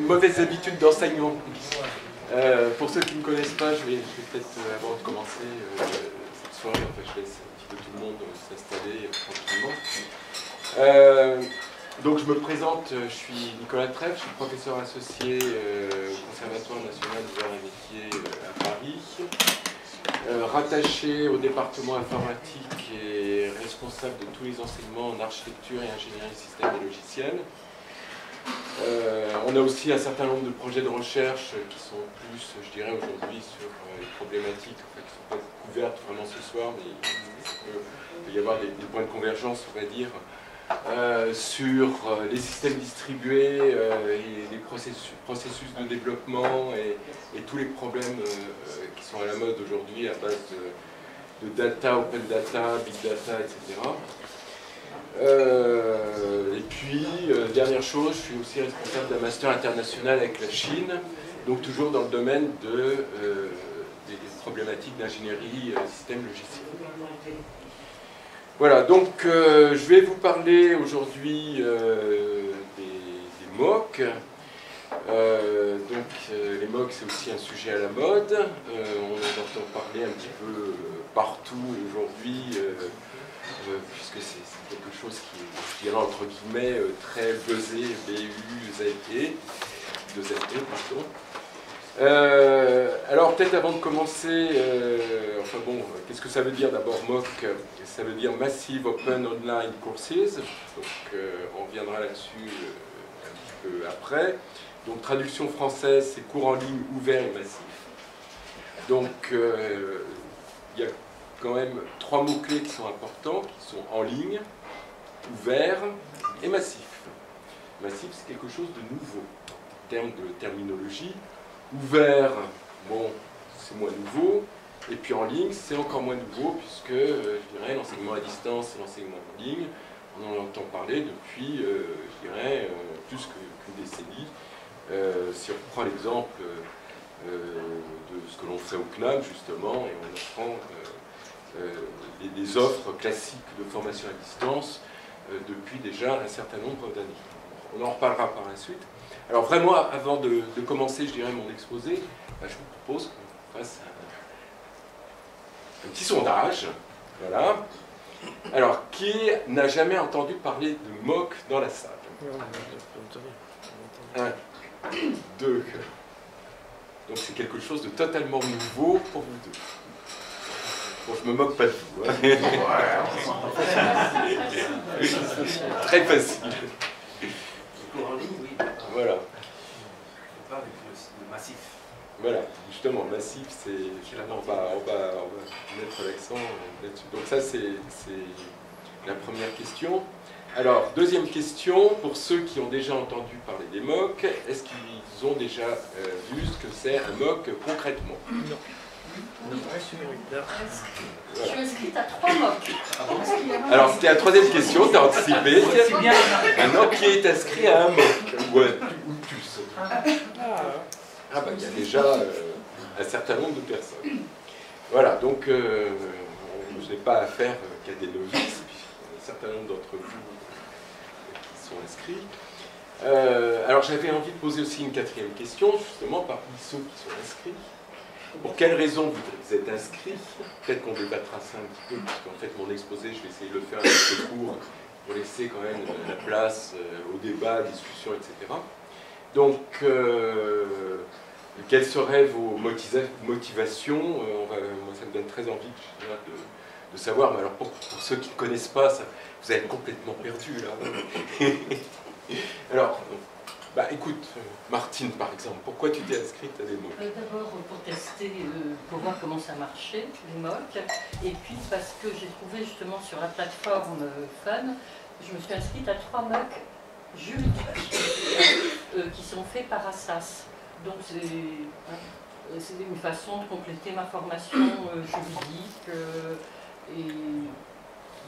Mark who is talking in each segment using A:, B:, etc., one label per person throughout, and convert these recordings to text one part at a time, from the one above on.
A: mauvaise habitude d'enseignement. Pour ceux qui ne me connaissent pas, je vais peut-être, avant de commencer cette soirée, enfin, je laisse un petit peu tout le monde s'installer tranquillement. Donc je me présente, je suis Nicolas Trèves, je suis professeur associé au Conservatoire national des arts et métiers à Paris, rattaché au département informatique et responsable de tous les enseignements en architecture et ingénierie système et logiciels. On a aussi un certain nombre de projets de recherche qui sont plus, je dirais aujourd'hui, sur les problématiques qui ne sont pas couvertes vraiment ce soir, mais il peut y avoir des points de convergence, on va dire, sur les systèmes distribués et les processus de développement et tous les problèmes qui sont à la mode aujourd'hui à base de data, open data, big data, etc. Et puis, dernière chose, je suis aussi responsable d'un master international avec la Chine, donc toujours dans le domaine des problématiques d'ingénierie système logiciel. Voilà, donc je vais vous parler aujourd'hui des MOOC. Les MOOC, c'est aussi un sujet à la mode. On en entend parler un petit peu partout aujourd'hui, puisque c'est quelque chose qui est, je dirais, entre guillemets, très buzzé, B-U-Z-E, pardon. Alors peut-être avant de commencer, enfin bon, qu'est-ce que ça veut dire d'abord MOOC? Ça veut dire Massive Open Online Courses, donc on reviendra là-dessus un petit peu après. Donc traduction française, c'est cours en ligne ouvert et massif. Donc il y a quand même trois mots-clés qui sont importants, qui sont en ligne, ouvert et massif. Massif, c'est quelque chose de nouveau, en termes de terminologie. Ouvert, bon, c'est moins nouveau, et puis en ligne, c'est encore moins nouveau, puisque, je dirais, l'enseignement à distance et l'enseignement en ligne, on en entend parler depuis, je dirais, plus qu'une décennie. Si on prend l'exemple de ce que l'on fait au CNAM, justement, et on apprend des offres classiques de formation à distance depuis déjà un certain nombre d'années. On en reparlera par la suite. Alors vraiment, avant de commencer, je dirais, mon exposé, je vous propose qu'on fasse un petit sondage. Voilà. Alors, qui n'a jamais entendu parler de MOOC dans la salle? 1, 2. Donc c'est quelque chose de totalement nouveau pour vous deux. Bon, je me moque pas de vous. Hein. Très facile. Voilà.
B: Pas avec le massif.
A: Voilà, justement, massif, c'est. On va mettre l'accent là-dessus. Donc, ça, c'est la première question. Alors, deuxième question, pour ceux qui ont déjà entendu parler des MOOC, est-ce qu'ils ont déjà vu ce que c'est un MOOC concrètement?
C: Non.
D: Je suis inscrite à 3 MOOC.
A: Alors, c'était la troisième question, tu as anticipé. Maintenant, qui est inscrit à un MOOC? Ou plus? Ah bah, il y a déjà un certain nombre de personnes. Voilà, donc je n'ai pas affaire qu'à des novices, puisqu'il y a un certain nombre d'entre vous qui sont inscrits. Alors j'avais envie de poser aussi une quatrième question, justement, parmi ceux qui sont inscrits. Pour quelles raisons vous êtes inscrits? Peut-être qu'on débattra ça un petit peu, puisqu'en fait mon exposé, je vais essayer de le faire un petit peu court, pour laisser quand même la place au débat, à la discussion, etc. Donc, quelles seraient vos motivations? Moi, ça me donne très envie de savoir, mais alors pour ceux qui ne connaissent pas, vous allez être complètement perdus là. Alors, bah, écoute, Martine par exemple, pourquoi tu t'es inscrite à des MOOC?
D: D'abord pour tester, pour voir comment ça marchait, les MOOC, et puis parce que j'ai trouvé justement sur la plateforme Fun, je me suis inscrite à 3 MOOC juridiques qui sont faits par Assas. Donc c'est une façon de compléter ma formation juridique et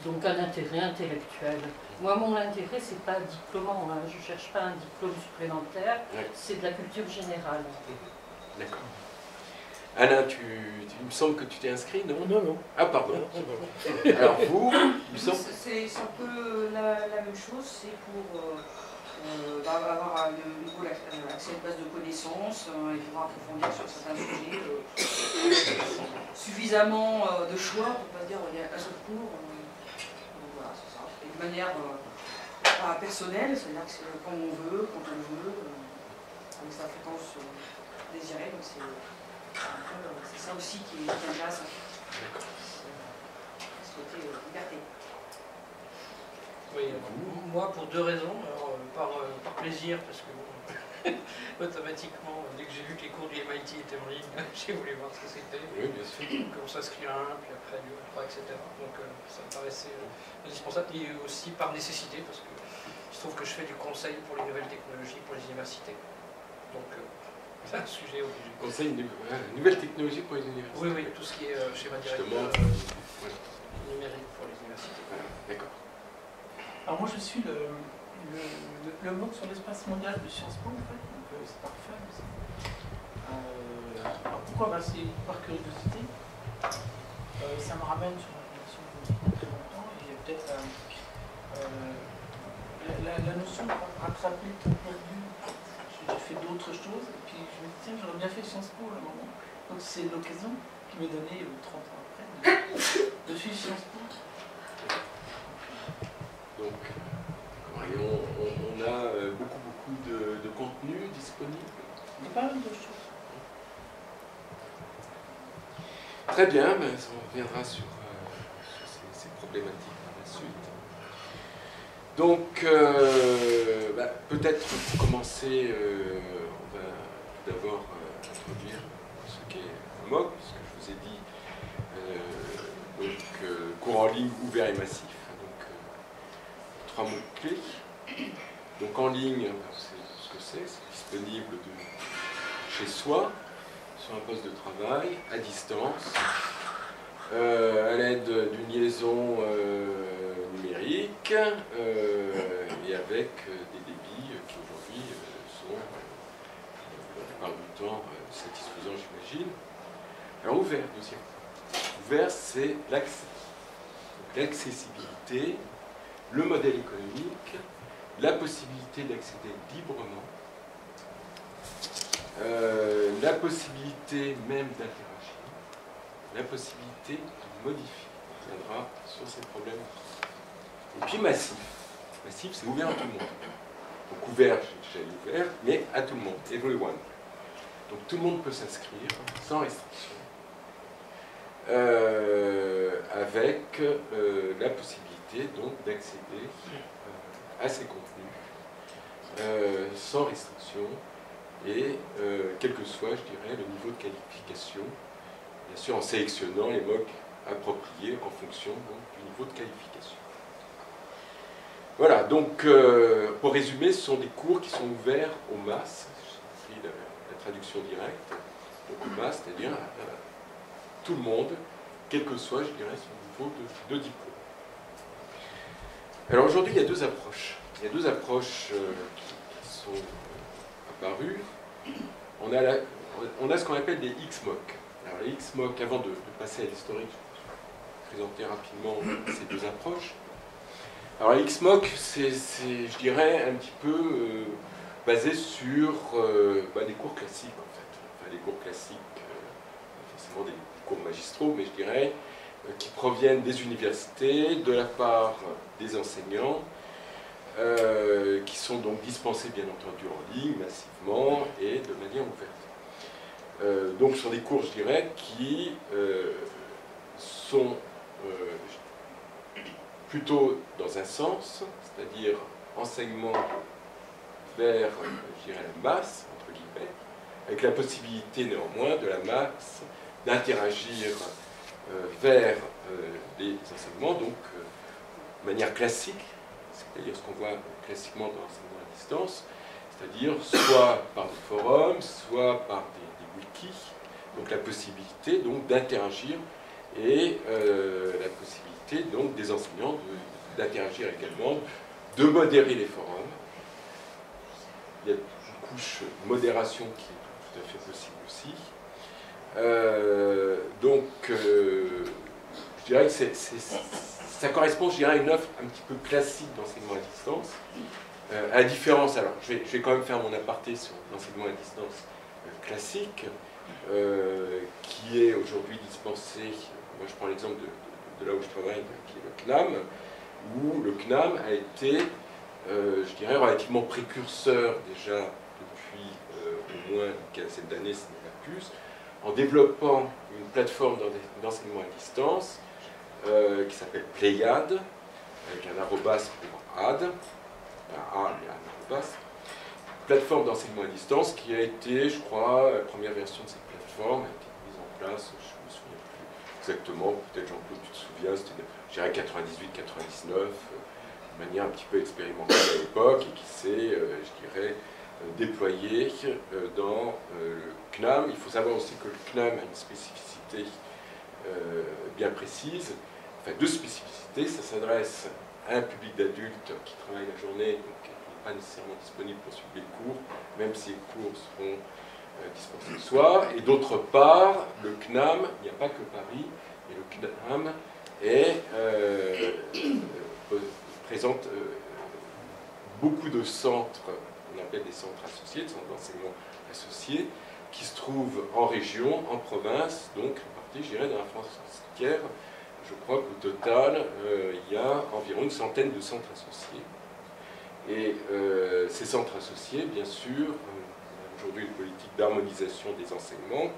D: donc un intérêt intellectuel. Moi, mon intérêt, c'est pas diplômant, hein. Je ne cherche pas un diplôme supplémentaire, c'est de la culture générale.
A: D'accord. Alain, il me semble que tu t'es inscrit, non?
C: Non, non.
A: Ah, pardon. Alors vous, il me semble...
E: C'est un peu la même chose, c'est pour
C: avoir accès à une base de connaissances, il faudra approfondir sur certains sujets, suffisamment de choix pour ne pas se dire il y a un seul cours. Voilà, c'est ça. Et de manière personnelle, c'est-à-dire que c'est quand on veut, avec sa fréquence désirée, donc c'est ça aussi qui intéresse ce côté liberté.
E: Oui, moi pour deux raisons. Alors, par plaisir, parce que bon, automatiquement, dès que j'ai vu que les cours du MIT étaient en ligne, j'ai voulu voir ce que c'était.
A: Oui, bien sûr.
E: Comment s'inscrire à un, puis après du 3, etc. Donc ça me paraissait indispensable, et aussi par nécessité, parce que je trouve que je fais du conseil pour les nouvelles technologies, pour les universités. Donc c'est un sujet obligé.
A: Conseil nouvelle technologie pour les universités.
E: Oui, oui, tout ce qui est schéma directeur numérique pour les universités.
A: Voilà, d'accord.
F: Alors moi je suis le MOOC sur l'espace mondial de Sciences Po en fait, donc c'est parfait. Alors pourquoi c'est par curiosité. Ça me ramène sur la relation depuis très longtemps et il y a peut-être la notion de rattraper le temps perdu. J'ai fait d'autres choses et puis je me dis tiens j'aurais bien fait Sciences Po à un moment. Donc c'est l'occasion qui m'est donnée 30 ans après de suivre Sciences Po.
A: Donc, Marion, on a beaucoup de contenu disponible.
F: Il y a pas mal de choses.
A: Très bien, mais on reviendra sur ces problématiques par la suite. Donc, peut-être pour commencer, on va tout d'abord introduire ce qu'est un MOOC, puisque je vous ai dit cours en ligne ouvert et massif. Donc, 3 mots-clés. Donc en ligne, c'est ce que c'est disponible de chez soi, sur un poste de travail, à distance, à l'aide d'une liaison numérique et avec des débits qui aujourd'hui sont, la plupart du temps, satisfaisants, j'imagine. Alors ouvert, deuxième. Ouvert, c'est l'accès. L'accessibilité, le modèle économique, la possibilité d'accéder librement, la possibilité même d'interagir, la possibilité de modifier. On reviendra sur ces problèmes. Et puis massif. Massif, c'est ouvert à tout le monde. Donc ouvert, j'ai déjà ouvert, mais à tout le monde, everyone. Donc tout le monde peut s'inscrire sans restriction, avec la possibilité donc d'accéder à ces contenus sans restriction et quel que soit, je dirais, le niveau de qualification, bien sûr en sélectionnant les MOOC appropriés en fonction donc, du niveau de qualification. Voilà, donc pour résumer, ce sont des cours qui sont ouverts aux masses, j'ai pris la traduction directe, donc aux masses, c'est-à-dire à tout le monde, quel que soit, je dirais, son niveau de diplôme. Alors aujourd'hui, il y a deux approches. Il y a deux approches qui sont apparues. On a ce qu'on appelle des XMOOC. Alors les XMOOC, avant de passer à l'historique, je vais présenter rapidement ces deux approches. Alors les XMOOC, c'est, je dirais, un petit peu basé sur des cours classiques, en fait. Enfin, des cours classiques, forcément des cours magistraux, mais je dirais, qui proviennent des universités, de la part des enseignants, qui sont donc dispensés bien entendu en ligne, massivement, et de manière ouverte. Donc ce sont des cours, je dirais, qui sont plutôt dans un sens, c'est-à-dire enseignement vers, je dirais, la masse, entre guillemets, avec la possibilité néanmoins de la masse d'interagir vers les enseignements, donc de manière classique, c'est-à-dire ce qu'on voit classiquement dans l'enseignement à distance, c'est-à-dire soit par des forums, soit par des wikis, donc la possibilité donc d'interagir et la possibilité donc des enseignants d'interagir également, de modérer les forums. Il y a une couche de modération qui est tout à fait possible aussi. Je dirais que ça correspond, je dirais, à une offre un petit peu classique d'enseignement à distance, à la différence, alors je vais quand même faire mon aparté sur l'enseignement à distance classique, qui est aujourd'hui dispensé, moi je prends l'exemple de là où je travaille, qui est le CNAM, où le CNAM a été, je dirais, relativement précurseur déjà depuis au moins une quinzaine d'années, ce n'est pas plus, en développant une plateforme d'enseignement à distance qui s'appelle Pléiade, avec un arrobas pour ad, un A et un arrobas, plateforme d'enseignement à distance qui a été, je crois, la première version de cette plateforme a été mise en place, je ne me souviens plus exactement, peut-être Jean-Claude tu te souviens, c'était, je dirais, 98-99, de manière un petit peu expérimentale à l'époque, et qui s'est, je dirais, déployée dans le CNAM. Il faut savoir aussi que le CNAM a une spécificité bien précise, enfin deux spécificités, ça s'adresse à un public d'adultes qui travaille la journée, donc qui n'est pas nécessairement disponible pour suivre les cours, même si les cours seront dispensés le soir. Et d'autre part, le CNAM, il n'y a pas que Paris, et le CNAM présente beaucoup de centres, on appelle des centres associés, des centres d'enseignement associés, qui se trouvent en région, en province, donc répartis, je dirais, dans la France entière. Je crois qu'au total, il y a environ une centaine de centres associés. Et ces centres associés, bien sûr, aujourd'hui une politique d'harmonisation des enseignements,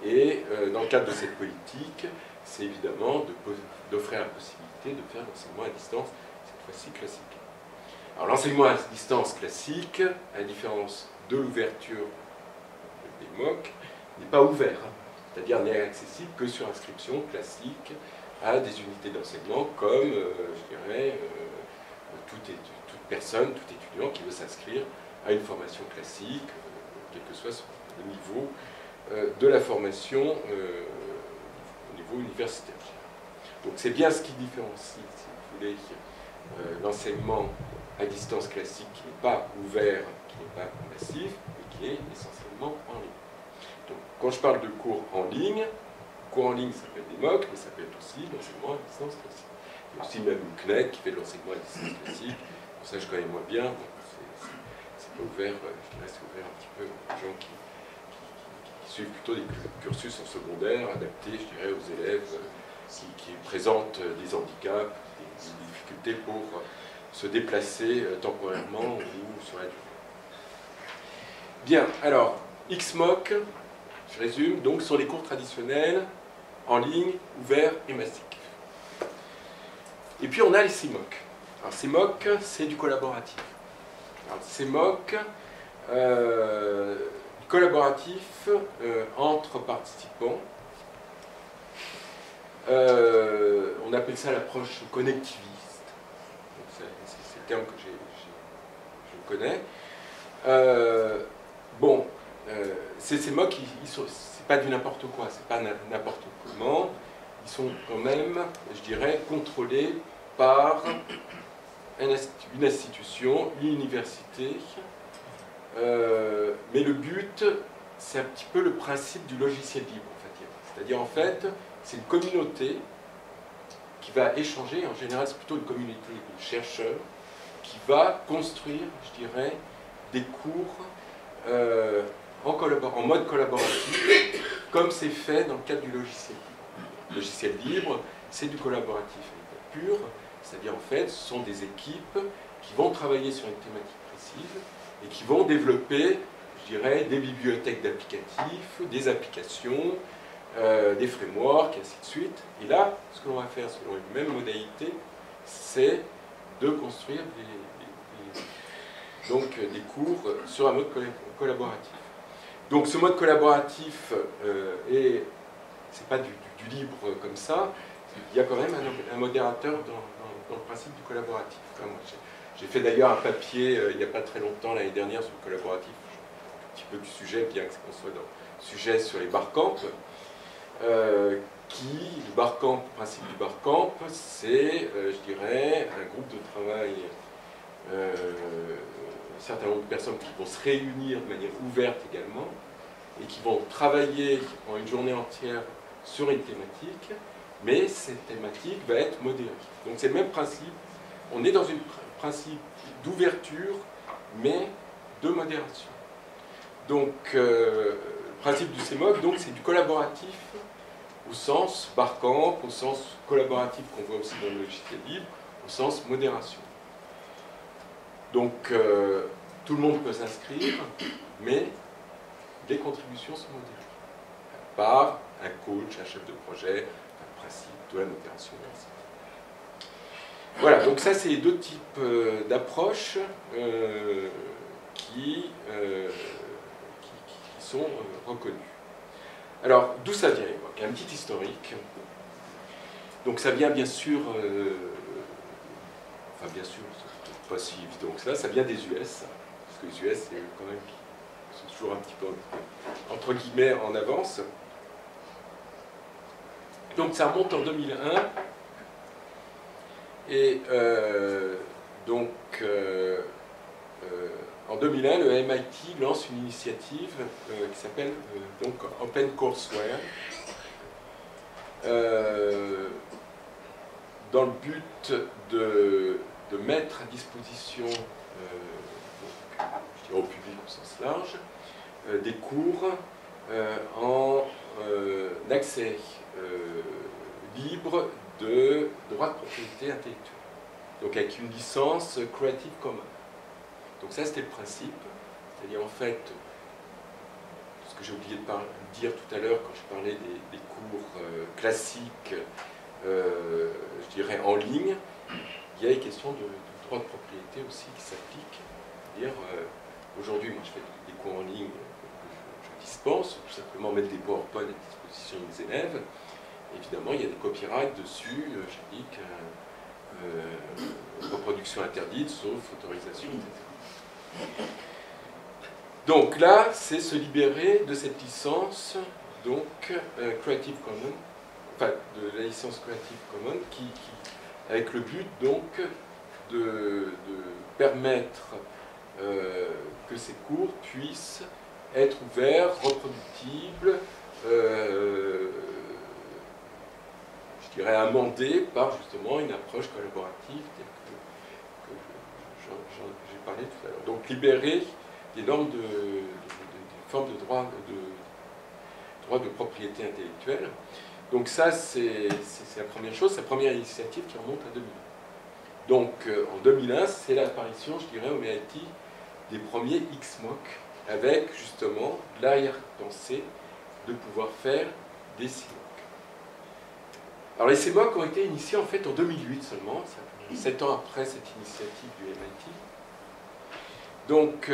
A: et dans le cadre de cette politique, c'est évidemment d'offrir la possibilité de faire l'enseignement à distance, cette fois-ci classique. Alors l'enseignement à distance classique, à la différence de l'ouverture des MOOC, n'est pas ouvert, c'est-à-dire n'est accessible que sur inscription classique à des unités d'enseignement comme, je dirais, toute personne, tout étudiant qui veut s'inscrire à une formation classique, quel que soit le niveau de la formation au niveau universitaire. Donc c'est bien ce qui différencie, si vous voulez, l'enseignement à distance classique qui n'est pas ouvert, qui n'est pas massif, et qui est essentiellement en ligne. Donc quand je parle de cours en ligne ça s'appelle des MOOC, mais ça peut être aussi l'enseignement à distance classique. Il y a aussi même une CNEC qui fait de l'enseignement à distance classique, pour ça je connais moins bien, donc c'est pas ouvert, je dirais c'est ouvert un petit peu aux gens qui suivent plutôt des cursus en secondaire, adaptés, je dirais, aux élèves qui présentent des handicaps, des difficultés pour se déplacer temporairement ou sur la durée. Bien, alors, XMOOC, je résume, donc sont les cours traditionnels, en ligne, ouverts et massifs. Et puis on a les CMOOC. Alors CMOOC, c'est du collaboratif. Alors CMOOC, collaboratif entre participants. On appelle ça l'approche connectiviste. C'est le terme que je connais. Ces MOOC, c'est pas du n'importe quoi, c'est pas n'importe comment. Ils sont quand même, je dirais, contrôlés par une institution, une université. Mais le but, c'est un petit peu le principe du logiciel libre, en fait. C'est-à-dire, en fait, c'est une communauté qui va échanger, en général, c'est plutôt une communauté de chercheurs, qui va construire, je dirais, des cours en mode collaboratif, comme c'est fait dans le cadre du logiciel libre. Le logiciel libre, c'est du collaboratif pur, c'est-à-dire en fait, ce sont des équipes qui vont travailler sur une thématique précise et qui vont développer, je dirais, des bibliothèques d'applicatifs, des applications, des frameworks, et ainsi de suite. Et là, ce que l'on va faire selon une même modalité, c'est de construire des cours sur un mode collaboratif. Donc ce mode collaboratif, c'est pas du libre comme ça, il y a quand même un modérateur dans le principe du collaboratif. J'ai fait d'ailleurs un papier il n'y a pas très longtemps, l'année dernière, sur le collaboratif, un petit peu du sujet, bien qu'on soit dans le sujet sur les barcamps, le principe du barcamp, c'est, je dirais, un groupe de travail, un certain nombre de personnes qui vont se réunir de manière ouverte également, et qui vont travailler en une journée entière sur une thématique, mais cette thématique va être modérée. Donc c'est le même principe, on est dans une principe d'ouverture, mais de modération. Donc, le principe du CMOC, donc, c'est du collaboratif au sens Barcamp, au sens collaboratif qu'on voit aussi dans le logiciel libre, au sens modération. Donc, tout le monde peut s'inscrire, mais les contributions sont modérées par un coach, un chef de projet, un principe de la modération. Voilà, donc ça, c'est les deux types d'approches qui sont reconnues. Alors, d'où ça vient? Un petit historique. Donc ça vient bien sûr, enfin bien sûr, c'est pas si évident que ça vient des US, parce que les US, c'est quand même, sont toujours un petit peu, entre guillemets, en avance. Donc ça remonte en 2001, et en 2001, le MIT lance une initiative qui s'appelle donc OpenCourseware, dans le but de mettre à disposition je dirais au public au sens large, des cours en accès libre de droit de propriété intellectuelle, donc avec une licence Creative Commons. Donc ça, c'était le principe, c'est-à-dire en fait, ce que j'ai oublié de dire tout à l'heure quand je parlais des cours classiques, je dirais en ligne, il y a les questions de droit de propriété aussi qui s'appliquent. C'est-à-dire, aujourd'hui, moi je fais des cours en ligne que je dispense, tout simplement mettre des PowerPoint à disposition de mes élèves. Évidemment, il y a des copyrights dessus, j'indique reproduction interdite, sauf autorisation, etc. Donc là, c'est se libérer de cette licence, donc Creative Commons, enfin de la licence Creative Commons, avec le but donc de permettre que ces cours puissent être ouverts, reproductibles, je dirais amendés par justement une approche collaborative telle que j'ai parlé tout à l'heure. Donc libérer des normes des formes de droit de propriété intellectuelle. Donc ça, c'est la première chose, c'est la première initiative qui remonte à 2001. Donc en 2001, c'est l'apparition, je dirais, au MIT des premiers XMOC, avec justement l'arrière-pensée de pouvoir faire des CMOC. Alors les CMOC ont été initiés en fait en 2008 seulement, 7 ans après cette initiative du MIT. Donc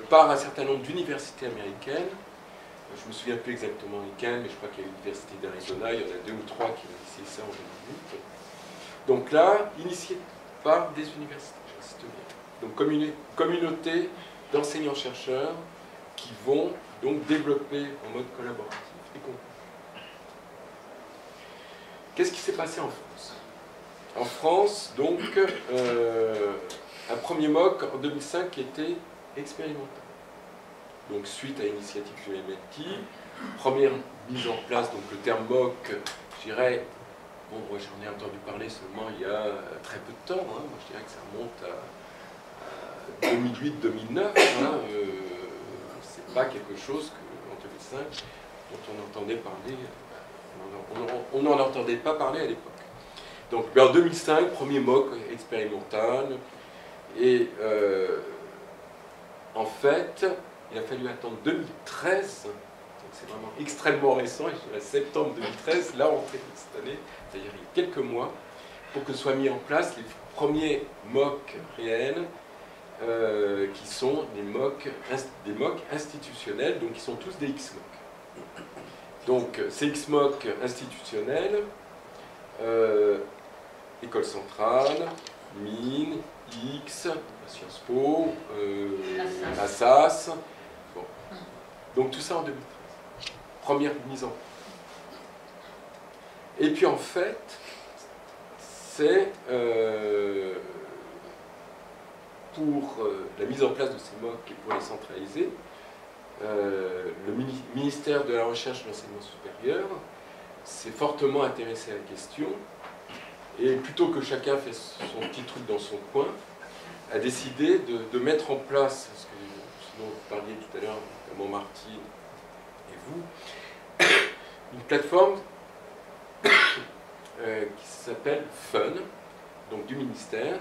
A: par un certain nombre d'universités américaines, je ne me souviens plus exactement lesquelles, mais je crois qu'il y a l'université d'Arizona, il y en a 2 ou 3 qui ont initié ça en 2008. Donc là, initié par des universités, j'insiste bien. Donc communauté d'enseignants-chercheurs qui vont donc développer en mode collaboratif des contenus. Qu'est-ce qui s'est passé en France? En France, donc, un premier MOOC en 2005 qui était expérimental. Donc, suite à l'initiative du MIT, première mise en place, donc le terme MOOC, je dirais, bon, moi j'en ai entendu parler seulement il y a très peu de temps, hein. Moi je dirais que ça remonte à 2008-2009, hein. C'est pas quelque chose qu'en 2005, dont on entendait parler. On n'en entendait pas parler à l'époque. Donc en 2005, premier MOOC expérimental, et en fait, il a fallu attendre 2013, donc c'est vraiment extrêmement récent, je dirais septembre 2013, la rentrée de cette année, c'est-à-dire il y a quelques mois, pour que soient mis en place les premiers MOOC réels, qui sont des MOOC institutionnels, donc qui sont tous des XMOOC. Donc, ces XMOOC institutionnels, École centrale, Mines, X, Sciences Po, Assas. Bon. Donc, tout ça en 2013. Première mise en place. Et puis, en fait, c'est pour la mise en place de ces MOOC et pour les centraliser, le ministère de la Recherche et de l'Enseignement supérieur s'est fortement intéressé à la question, et plutôt que chacun fait son petit truc dans son coin, a décidé de mettre en place, ce dont vous parliez tout à l'heure, notamment Martine et vous, une plateforme qui s'appelle FUN, donc du ministère.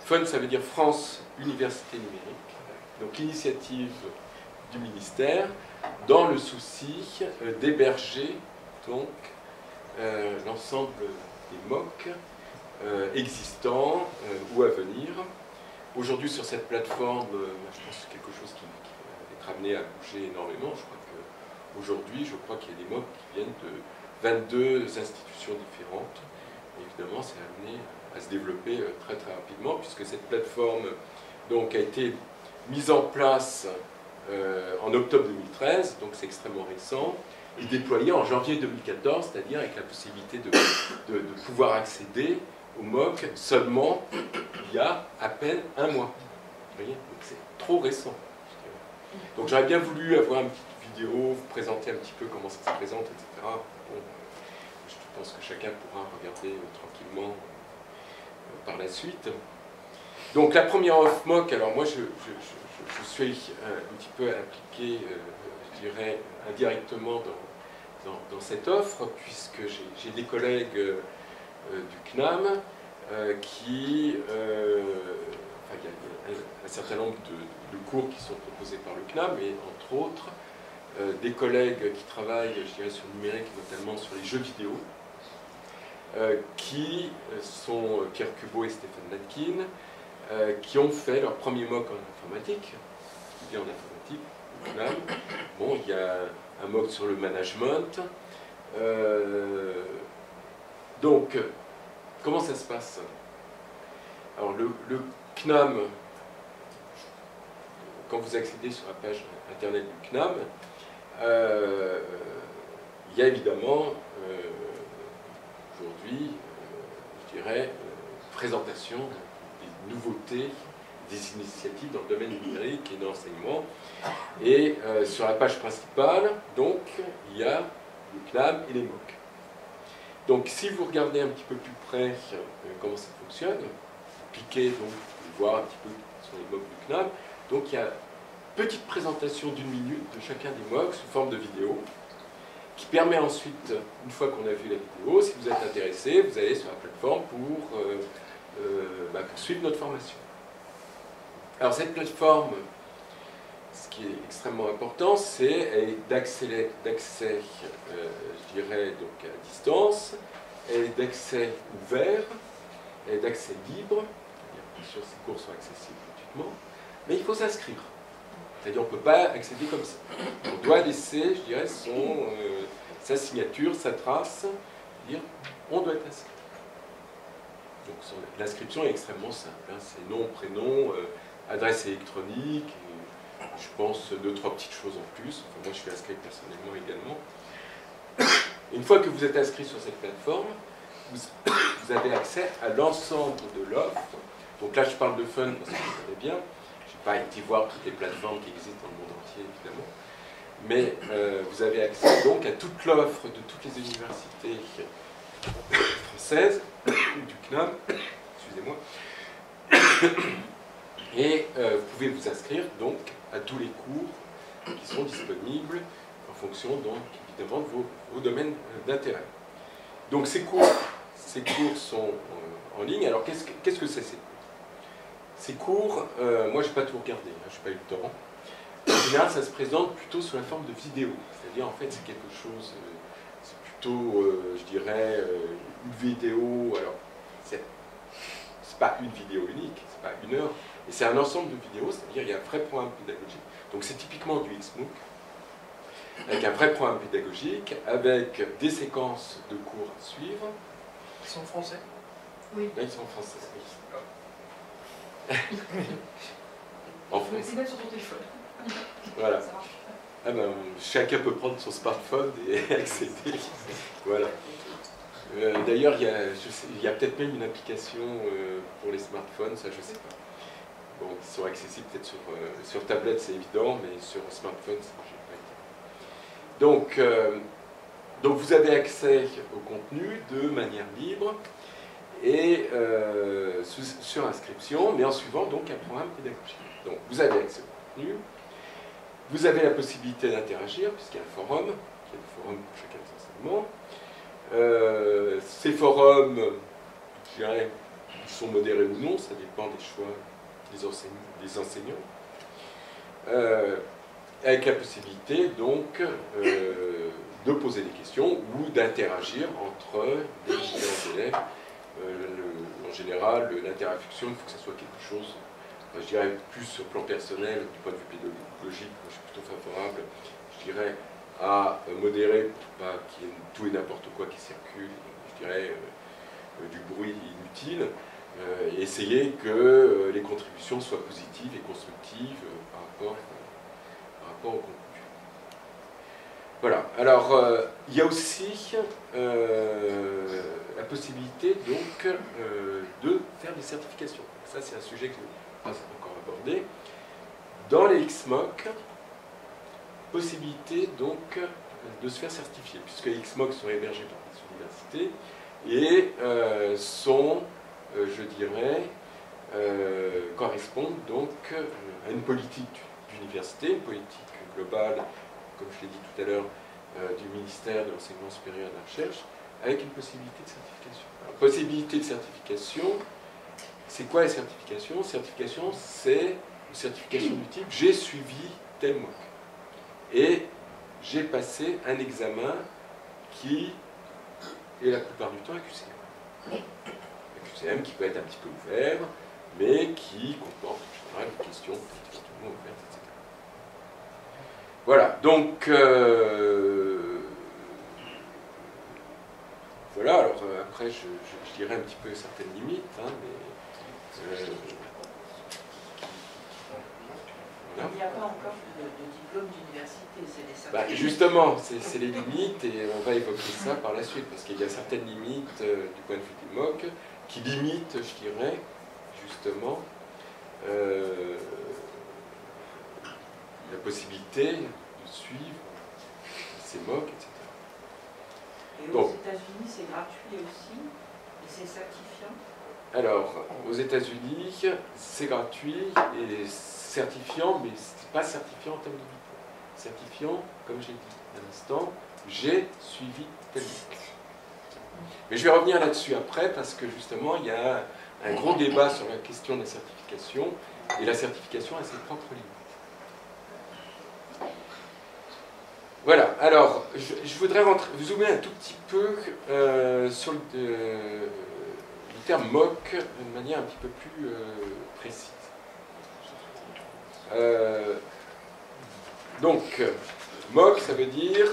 A: FUN, ça veut dire France Université Numérique, donc l'initiative du ministère, dans le souci d'héberger donc l'ensemble des MOOC existants ou à venir. Aujourd'hui, sur cette plateforme, je pense que c'est quelque chose qui va être amené à bouger énormément. Aujourd'hui, je crois qu'il y a des MOOC qui viennent de 22 institutions différentes. Et évidemment, c'est amené à se développer très très rapidement, puisque cette plateforme donc, a été mise en place en octobre 2013, donc c'est extrêmement récent, et déployée en janvier 2014, c'est-à-dire avec la possibilité de pouvoir accéder au MOOC seulement il y a à peine un mois. Vous voyez, donc c'est trop récent. Donc j'aurais bien voulu avoir une petite vidéo, vous présenter un petit peu comment ça se présente, etc. Bon, je pense que chacun pourra regarder tranquillement par la suite. Donc la première offre MOOC, alors moi je suis un petit peu impliqué, je dirais, indirectement dans cette offre, puisque j'ai des collègues du CNAM qui... enfin, il y a un certain nombre de cours qui sont proposés par le CNAM, et entre autres, des collègues qui travaillent, je dirais, sur le numérique, notamment sur les jeux vidéo, qui sont Pierre Cubaud et Stéphane Latkin, qui ont fait leur premier MOOC en informatique, en informatique, au CNAM. Bon, il y a un MOOC sur le management. Donc, comment ça se passe? Alors, le CNAM, quand vous accédez sur la page internet du CNAM, il y a évidemment aujourd'hui, je dirais, présentation des nouveautés, des initiatives dans le domaine numérique et de l'enseignement. Et sur la page principale, donc, il y a le CNAM et les MOOC. Donc, si vous regardez un petit peu plus près comment ça fonctionne, vous cliquez donc pour voir un petit peu sur les MOOC du CNAM. Donc, il y a une petite présentation d'une minute de chacun des MOOC sous forme de vidéo, qui permet ensuite, une fois qu'on a vu la vidéo, si vous êtes intéressé, vous allez sur la plateforme pour suivre notre formation. Alors cette plateforme, ce qui est extrêmement important, c'est d'accès, je dirais, donc à distance, et d'accès ouvert, et d'accès libre. Bien sûr, ces cours sont accessibles gratuitement, mais il faut s'inscrire. C'est-à-dire qu'on ne peut pas accéder comme ça. On doit laisser, je dirais, sa signature, sa trace, dire on doit être inscrit. Donc l'inscription est extrêmement simple. Hein. C'est nom, prénom, adresse électronique, et je pense 2-3 petites choses en plus. Enfin, moi je suis inscrit personnellement également. Et une fois que vous êtes inscrit sur cette plateforme, vous avez accès à l'ensemble de l'offre. Donc là je parle de FUN parce que vous savez bien. Je n'ai pas été voir toutes les plateformes qui existent dans le monde entier évidemment. Mais vous avez accès donc à toute l'offre de toutes les universités françaises, du CNAM, excusez-moi, et vous pouvez vous inscrire donc à tous les cours qui sont disponibles en fonction donc évidemment de vos domaines d'intérêt. Donc ces cours sont en ligne. Alors qu'est-ce que c'est ces cours? Moi je n'ai pas tout regardé, hein, je n'ai pas eu le temps. En général, ça se présente plutôt sous la forme de vidéo. C'est-à-dire, en fait, c'est quelque chose, c'est plutôt, je dirais, une vidéo. Alors, c'est pas une vidéo unique, c'est pas une heure, mais c'est un ensemble de vidéos, c'est-à-dire, il y a un vrai programme pédagogique. Donc, c'est typiquement du XMOOC, avec un vrai programme pédagogique, avec des séquences de cours à suivre.
E: Ils sont français?
D: Oui.
A: Là, ils sont en français, oui. En
C: Il faut
A: français.
C: les mettre sur ton téléphone.
A: Voilà.
C: Ça marche.
A: Ah ben, chacun peut prendre son smartphone et accéder. Voilà. D'ailleurs, il y a peut-être même une application pour les smartphones, ça je sais pas. Bon, ils sont accessibles peut-être sur tablette, c'est évident, mais sur smartphone, ça j'ai pas été. Donc vous avez accès au contenu de manière libre. et sur inscription, mais en suivant donc un programme pédagogique. Donc vous avez accès au contenu, vous avez la possibilité d'interagir, puisqu'il y a un forum, qui est le forum pour chacun des enseignements. Ces forums, je dirais, sont modérés ou non, ça dépend des choix des enseignants. Avec la possibilité donc de poser des questions ou d'interagir entre les différents élèves. En général, l'interaction, il faut que ce soit quelque chose, je dirais, plus sur le plan personnel, du point de vue pédagogique, je suis plutôt favorable, je dirais, à modérer pour pas qu'il y ait tout et n'importe quoi qui circule, je dirais, du bruit inutile, et essayer que les contributions soient positives et constructives par rapport au contenu. Voilà, alors il y a aussi la possibilité donc de faire des certifications. Ça c'est un sujet que je n'ai pas encore abordé. Dans les XMOOC, possibilité donc de se faire certifier, puisque les XMOOC sont hébergés par les universités et sont, je dirais, correspondent donc à une politique d'université, une politique globale, comme je l'ai dit tout à l'heure, du ministère de l'Enseignement supérieur et de la Recherche, avec une possibilité de certification. Alors, possibilité de certification, c'est quoi la certification? Certification, c'est une certification du type « j'ai suivi tel MOOC » et j'ai passé un examen qui est la plupart du temps un QCM. Un QCM qui peut être un petit peu ouvert, mais qui comporte en général des questions effectivement ouvertes, etc. Voilà, donc voilà, alors après je dirais un petit peu certaines limites, hein, mais
G: il n'y a pas encore de diplôme d'université, c'est des certificats.
A: Justement, c'est les limites et on va évoquer ça par la suite, parce qu'il y a certaines limites du point de vue du MOOC qui limitent, je dirais, justement, la possibilité de suivre ces MOOC, etc.
G: Et aux États-Unis, c'est gratuit aussi, et c'est certifiant.
A: Alors, aux États-Unis, c'est gratuit et certifiant, mais ce n'est pas certifiant en termes de diplôme. Certifiant, comme j'ai dit à l'instant, j'ai suivi tel MOOC. Mais je vais revenir là-dessus après, parce que justement, il y a un gros débat sur la question de la certification, et la certification a ses propres limites. Voilà, alors, je voudrais zoomer un tout petit peu sur le terme MOOC d'une manière un petit peu plus précise. Donc, MOOC, ça veut dire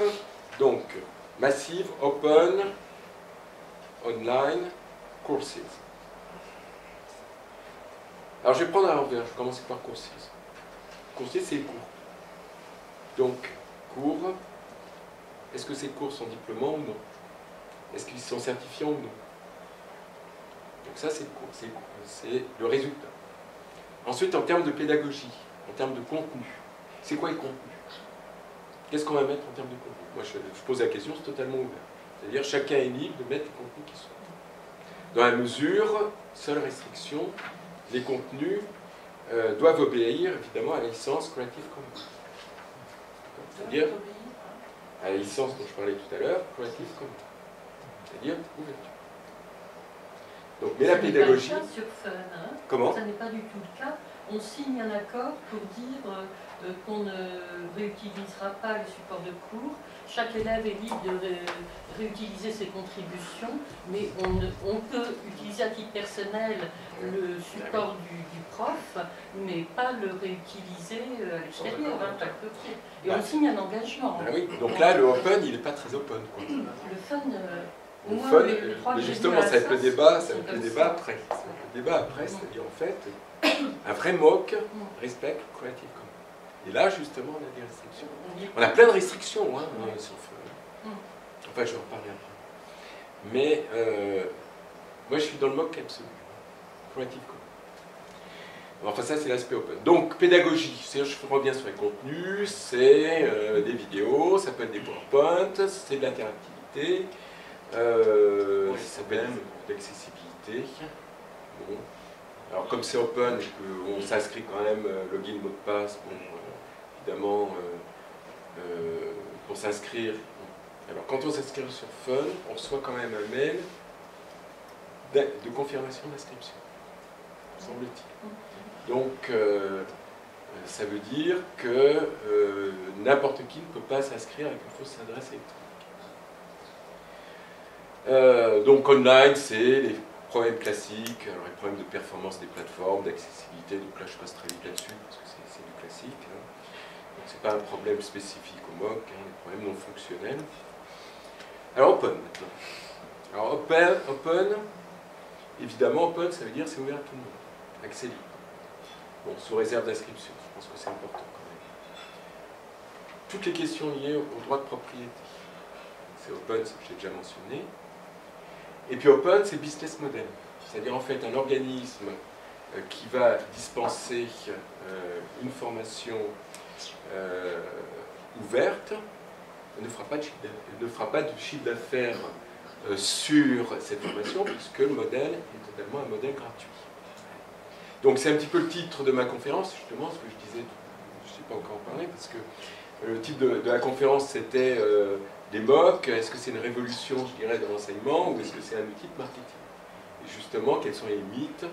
A: donc Massive Open Online Courses. Alors, je vais prendre à l'envers, je vais commencer par Courses. Courses, c'est les cours. Donc, cours, est-ce que ces cours sont diplômants ou non? Est-ce qu'ils sont certifiants ou non? Donc ça, c'est le cours, c'est le résultat. Ensuite, en termes de pédagogie, en termes de contenu, c'est quoi le contenu? Qu'est-ce qu'on va mettre en termes de contenu? Moi, je pose la question, c'est totalement ouvert. C'est-à-dire, chacun est libre de mettre les contenus qui sont. Dans la mesure, seule restriction, les contenus doivent obéir, évidemment, à la licence Creative Commons. C'est-à-dire à la licence dont je parlais tout à l'heure, Creative Commons. C'est-à-dire ouverture. Donc, mais la pédagogie.
D: Ça n'est pas le cas sur Fun, hein.
A: Comment?
D: Ça n'est pas du tout le cas. On signe un accord pour dire qu'on ne réutilisera pas le support de cours. Chaque élève est libre de réutiliser ses contributions, mais on peut utiliser à titre personnel le support du prof, mais pas le réutiliser à l'extérieur, hein, pas le copier. Et on signe un engagement.
A: Ah oui, donc là, le open, il n'est pas très open, quoi.
D: Le fun, au
A: Le
D: moins,
A: fun,
D: les trois
A: mais
D: que j'ai
A: justement,
D: vus à
A: ça va être le
D: Assas
A: débat, ça
D: sont
A: va être le
D: comme
A: débat
D: ça.
A: après. Ça va être le débat après, c'est-à-dire en fait, un vrai MOOC respecte Creative Commons. Et là, justement, on a des restrictions. On a plein de restrictions, hein, sauf... Enfin, je vais en reparler après. Mais, moi, je suis dans le MOOC absolu. Creative Commons. Enfin, ça, c'est l'aspect open. Donc, pédagogie. Je reviens sur les contenus, c'est des vidéos, ça peut être des PowerPoint, c'est de l'interactivité, ça peut être de l'accessibilité, accessibilité. Bon. Alors comme c'est open et qu'on s'inscrit quand même login, mot de passe, bon, évidemment, pour s'inscrire. Alors quand on s'inscrit sur Fun, on reçoit quand même un mail de confirmation d'inscription, semble-t-il. Donc ça veut dire que n'importe qui ne peut pas s'inscrire avec une fausse adresse électronique. Donc online, c'est les problèmes classiques, alors les problèmes de performance des plateformes, d'accessibilité, donc là je passe très vite là-dessus parce que c'est du classique. Hein. Donc c'est pas un problème spécifique au MOOC, hein, les problèmes non fonctionnels. Alors open maintenant. Alors open, évidemment open ça veut dire c'est ouvert à tout le monde, accès libre. Bon, sous réserve d'inscription, je pense que c'est important quand même. Toutes les questions liées au droit de propriété. C'est open, ce que j'ai déjà mentionné. Et puis open, c'est business model. C'est-à-dire en fait un organisme qui va dispenser une formation ouverte ne fera pas de chiffre d'affaires sur cette formation puisque le modèle est totalement un modèle gratuit. Donc c'est un petit peu le titre de ma conférence, justement, ce que je disais, je ne sais pas encore en parler, parce que le titre de la conférence c'était des MOOC, est-ce que c'est une révolution, je dirais, de l'enseignement, ou est-ce que c'est un outil de marketing? Et justement, quels sont les mythes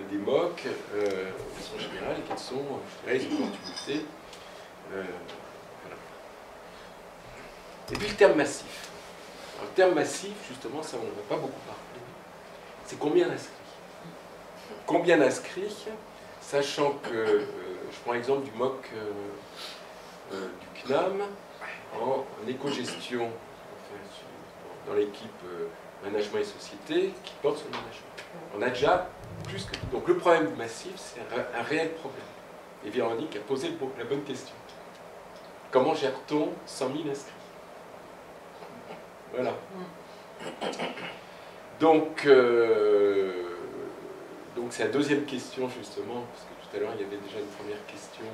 A: des MOOC de façon générale, et quelles sont, je dirais, les opportunités. Voilà. Et puis le terme massif. Alors, le terme massif, justement, ça on n'en a pas beaucoup parlé. C'est combien d'inscrits? Combien d'inscrits, sachant que, je prends l'exemple du MOOC du CNAM, en éco-gestion, enfin, dans l'équipe management et société, qui porte sur le management. On a déjà plus que... Donc le problème du massif, c'est un réel problème. Et Véronique a posé la bonne question. Comment gère-t-on 100 000 inscrits? Voilà. Donc c'est la deuxième question, justement, parce que tout à l'heure, il y avait déjà une première question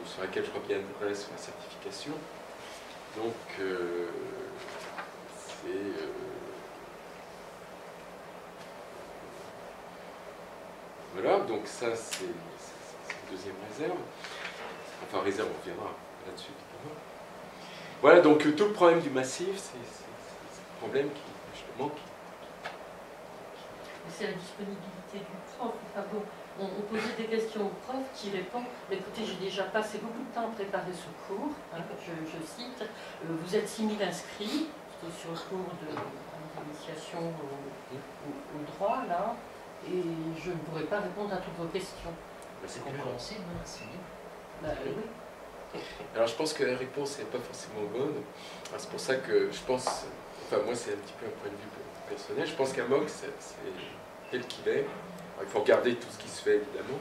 A: sur laquelle je reviendrai sur la certification. Donc, voilà, donc ça, c'est la deuxième réserve. Enfin, réserve, on reviendra là-dessus, évidemment. Voilà, donc tout le problème du massif, c'est le problème qui, justement,
D: c'est la disponibilité du prof. Enfin bon, on posait des questions au prof qui répond « Écoutez, j'ai déjà passé beaucoup de temps à préparer ce cours. Hein, je cite, vous êtes 6 000 inscrits, plutôt sur le cours d'initiation au droit, là, et je ne pourrai pas répondre à toutes vos questions. »
B: C'est compréhensible, c'est bien.
D: Bah, oui.
A: Alors je pense que la réponse n'est pas forcément bonne. C'est pour ça que je pense, enfin moi c'est un petit peu un point de vue personnel, je pense qu'un MOOC c'est tel qu'il est. Alors, il faut regarder tout ce qui se fait évidemment,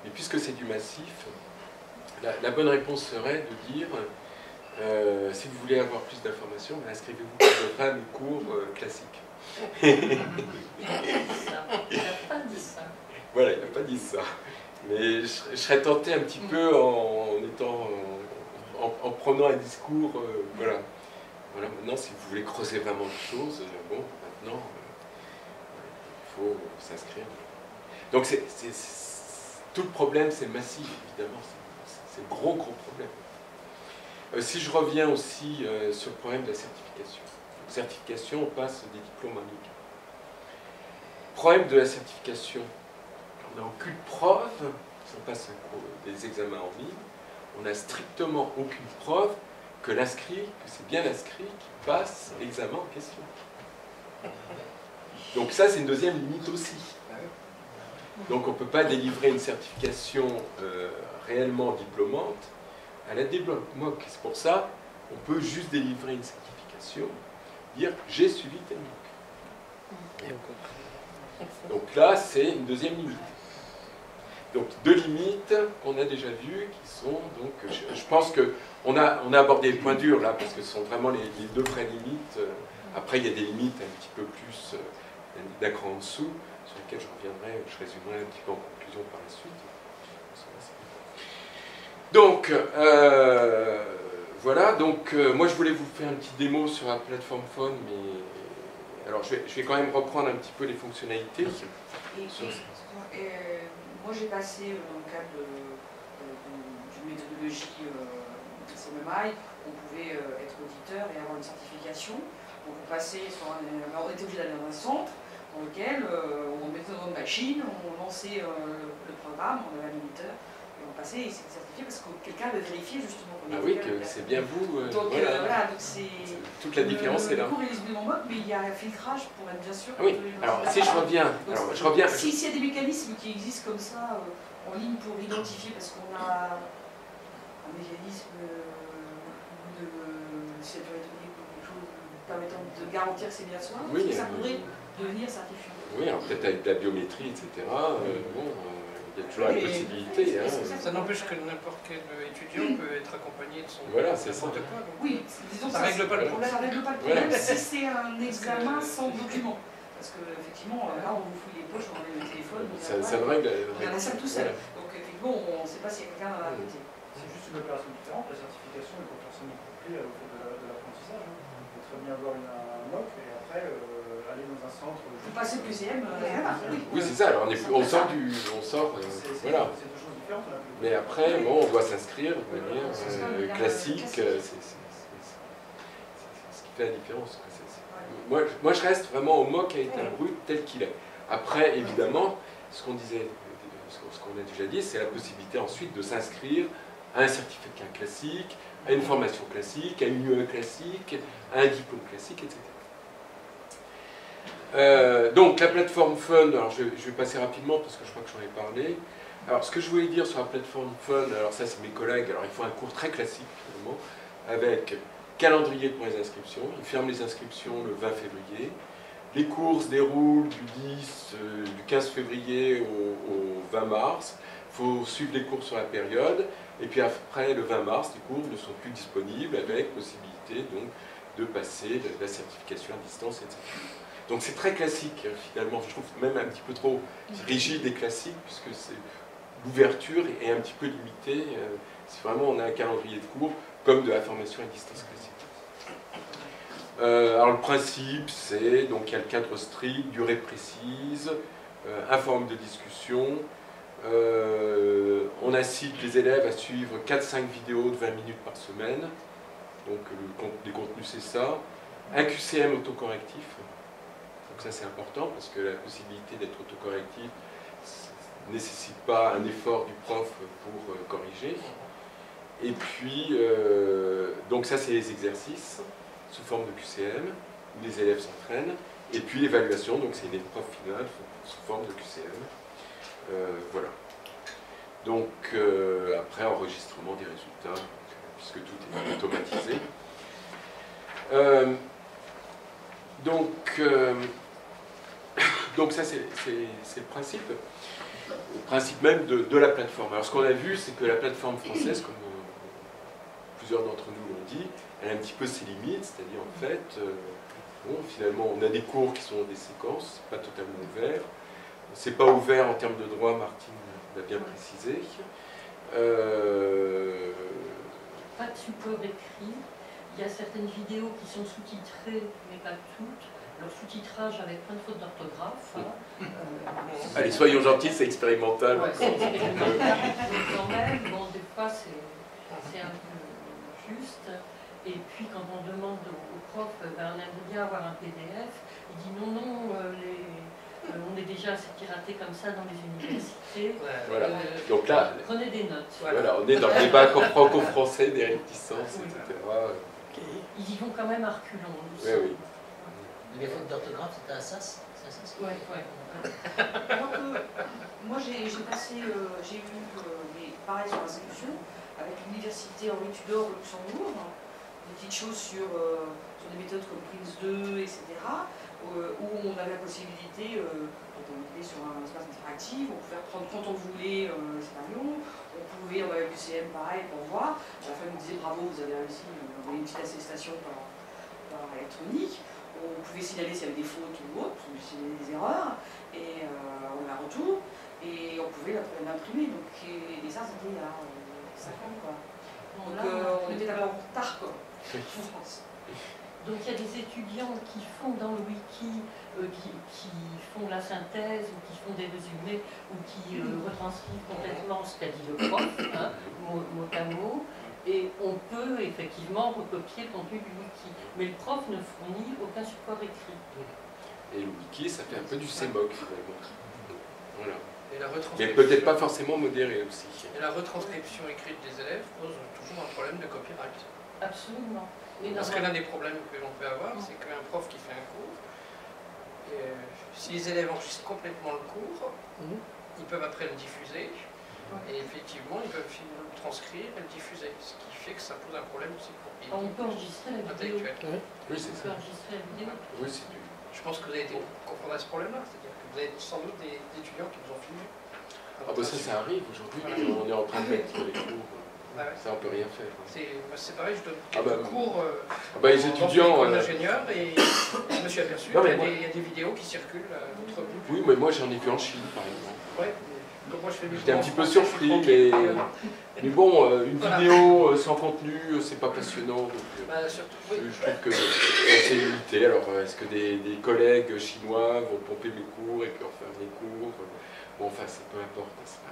A: mais puisque c'est du massif, la bonne réponse serait de dire si vous voulez avoir plus d'informations, inscrivez-vous pour le fameux cours classique.
D: Il n'a pas dit ça.
A: Voilà, il n'a pas dit ça. Mais je serais tenté un petit peu en prenant un discours, voilà. Voilà, maintenant, si vous voulez creuser vraiment les choses, bon, maintenant, il faut s'inscrire. Donc, tout le problème, c'est massif, évidemment. C'est le gros problème. Si je reviens aussi sur le problème de la certification. La certification, on passe des diplômes en ligne. Problème de la certification. On n'a aucune preuve, si on passe des examens en ligne, on n'a strictement aucune preuve que c'est bien l'inscrit qui passe l'examen en question. Donc ça, c'est une deuxième limite aussi. Donc on ne peut pas délivrer une certification réellement diplômante à la MOOC. C'est pour ça on peut juste délivrer une certification, dire j'ai suivi tel MOOC. Donc là, c'est une deuxième limite. Donc deux limites qu'on a déjà vues, qui sont donc, je pense qu'on a abordé les points durs là, parce que ce sont vraiment les deux vraies limites. Après, il y a des limites un petit peu plus d'un cran en dessous, sur lesquelles je reviendrai, je résumerai un petit peu en conclusion par la suite. Donc, voilà, donc moi je voulais vous faire une petite démo sur la plateforme Fun, mais alors je vais quand même reprendre un petit peu les fonctionnalités.
C: Moi j'ai passé dans le cadre d'une méthodologie CMMI, on pouvait être auditeur et avoir une certification. Donc on passait on était obligé d'aller dans un centre dans lequel on mettait dans une machine, on lançait le programme, on avait un moniteur. Et on passait et c'était certifié parce que quelqu'un avait vérifié justement.
A: Ah oui, que c'est bien vous.
C: Donc voilà, donc c'est.
A: Toute la différence est là.
C: Le cours est lisible en mode, mais il y a un filtrage pour être bien sûr.
A: Ah oui, alors si je reviens.
C: S'il y a des mécanismes qui existent comme ça en ligne pour identifier, parce qu'on a un mécanisme de sécurité ou quelque chose permettant de garantir que c'est bien soi,
A: oui,
C: ça pourrait devenir certifié.
A: Oui, alors peut-être avec de la biométrie, etc. Il y a toujours la possibilité.
E: Ça n'empêche que n'importe quel étudiant peut être accompagné de son
A: voilà, c'est ça.
E: n'importe quoi.
C: Oui, disons
E: ça règle pas le problème.
C: Ça règle pas le problème si c'est un examen sans document. Parce qu'effectivement, là, on vous fouille les poches, on enlève le téléphone.
A: Ça ne règle.
C: On a ça tout seul. Donc effectivement, on ne sait pas s'il y a quelqu'un à côté.
H: C'est juste une opération différente. La certification est pour personne y compris au cours de l'apprentissage. On peut très bien avoir un MOOC et après aller dans un centre.
C: Vous passez le QCM,
A: oui, c'est ça. Alors on sort du. Voilà.
H: C'est deux choses différentes.
A: Mais après, bon, on doit s'inscrire de manière classique. C'est ce qui fait la différence. Moi, je reste vraiment au MOOC à état brut tel qu'il est. Après, évidemment, ce qu'on a déjà dit, c'est la possibilité ensuite de s'inscrire à un certificat classique, à une formation classique, à une UE classique, à un diplôme classique, etc. Donc la plateforme Fun, alors je vais passer rapidement parce que je crois que j'en ai parlé. Alors ce que je voulais dire sur la plateforme Fun, alors ça c'est mes collègues, alors ils font un cours très classique finalement, avec calendrier pour les inscriptions, ils ferment les inscriptions le 20 février, les cours se déroulent du 15 février au 20 mars, il faut suivre les cours sur la période, et puis après le 20 mars, les cours ne sont plus disponibles avec possibilité donc de passer de la certification à distance, etc. Donc c'est très classique, finalement, je trouve même un petit peu trop rigide et classique, puisque l'ouverture est un petit peu limitée. Si vraiment on a un calendrier de cours, comme de la formation à distance classique. Alors le principe, c'est, donc il y a le cadre strict, durée précise, un forum de discussion. On incite les élèves à suivre 4-5 vidéos de 20 minutes par semaine. Donc les contenus, c'est ça. Un QCM autocorrectif. Donc ça c'est important parce que la possibilité d'être autocorrectif ne nécessite pas un effort du prof pour corriger. Et puis, donc ça c'est les exercices sous forme de QCM, où les élèves s'entraînent. Et puis l'évaluation, donc c'est une épreuve finale sous forme de QCM. Voilà. Donc après enregistrement des résultats, puisque tout est automatisé. Donc ça c'est le principe. Le principe même de la plateforme. Alors ce qu'on a vu, c'est que la plateforme française, comme plusieurs d'entre nous l'ont dit, elle a un petit peu ses limites, c'est-à-dire en fait, bon, finalement on a des cours qui sont des séquences, c'est pas totalement ouvert. C'est pas ouvert en termes de droit, Martine l'a bien précisé.
D: Pas de support écrit. Il y a certaines vidéos qui sont sous-titrées, mais pas toutes. Alors sous-titrage avec plein de fautes d'orthographe.
A: Allez, soyons gentils, c'est expérimental.
D: Ouais, c'est expérimental. Quand même, bon, des fois c'est un peu juste. Et puis quand on demande au prof, ben, on aimerait bien avoir un PDF, il dit non, on est déjà assez piraté comme ça dans les universités.
A: Voilà. Donc là,
D: prenez des notes.
A: Voilà, on est dans le débat franco-français des réticences, etc.
D: Ils y vont quand même à reculons.
A: Oui, oui.
B: Les fautes d'orthographe, c'était à SAS?
D: Ouais.
C: Moi j'ai passé, j'ai eu pareil sur l'inscription avec l'université Henri Tudor au Luxembourg, des petites choses sur des méthodes comme Prince2, etc. Où on avait la possibilité, quand on était sur un espace interactif, on pouvait reprendre quand on voulait les scénarios, on avait le QCM pareil pour voir. À la fin on nous disait bravo, vous avez réussi, on avait une petite attestation par électronique. On pouvait signaler s'il y avait des fautes ou autres, on signaler des erreurs, et on a un retour, et on pouvait l'imprimer. Et ça, c'était il y a 5 ans, quoi. Donc on était d'abord en retard, quoi, en France.
D: Donc il y a des étudiants qui font dans le wiki, qui font la synthèse, ou qui font des résumés, ou qui retranscrivent complètement ce qu'a dit le prof, hein, mot à mot, et on peut effectivement recopier le contenu du wiki. Mais le prof ne fournit aucun support écrit.
A: Et le wiki, ça fait un peu du CMOC finalement. Voilà.
E: Et la
A: Mais
E: retranscription,
A: peut-être pas forcément modéré aussi.
E: et la retranscription écrite des élèves pose toujours un problème de copyright.
D: Absolument. Mais
E: Parce que l'un des problèmes que l'on peut avoir, c'est qu'un prof qui fait un cours, si les élèves enregistrent complètement le cours, ils peuvent après le diffuser, et effectivement, ils peuvent le transcrire et le diffuser, ce qui fait que ça pose un problème aussi pour
D: on peut enregistrer la vidéo.
E: intellectuel.
A: Oui, c'est
D: On peut
A: ça.
D: enregistrer la vidéo.
A: Oui, c'est du...
E: Je pense que vous avez été confronté à ce problème-là, c'est-à-dire que vous avez sans doute des étudiants qui vous ont filmé.
A: Ah bah ça arrive aujourd'hui, on est en train de mettre les cours,
E: Ah ouais.
A: ça on peut rien faire.
E: C'est pareil, je donne
A: Ah bah,
E: quelques cours
A: Ah bah les
E: dans une
A: étudiants...
E: école d'ingénieur et je me suis aperçu
A: Non, mais
E: qu'il y a des vidéos qui circulent à votre vue.
A: Oui, mais moi j'en ai vu en Chine par exemple.
E: Ouais, comme moi je fais mes
A: J'étais un
E: cours
A: petit
E: en
A: peu
E: français, je suis
A: surpris,
E: tranquille,
A: mais bon, une
E: Voilà.
A: vidéo sans contenu, c'est pas passionnant. Donc,
E: bah, surtout, oui.
A: je trouve que c'est limité. Alors, est-ce que des collègues chinois vont pomper mes cours et puis refaire mes cours? Bon, enfin, peu importe.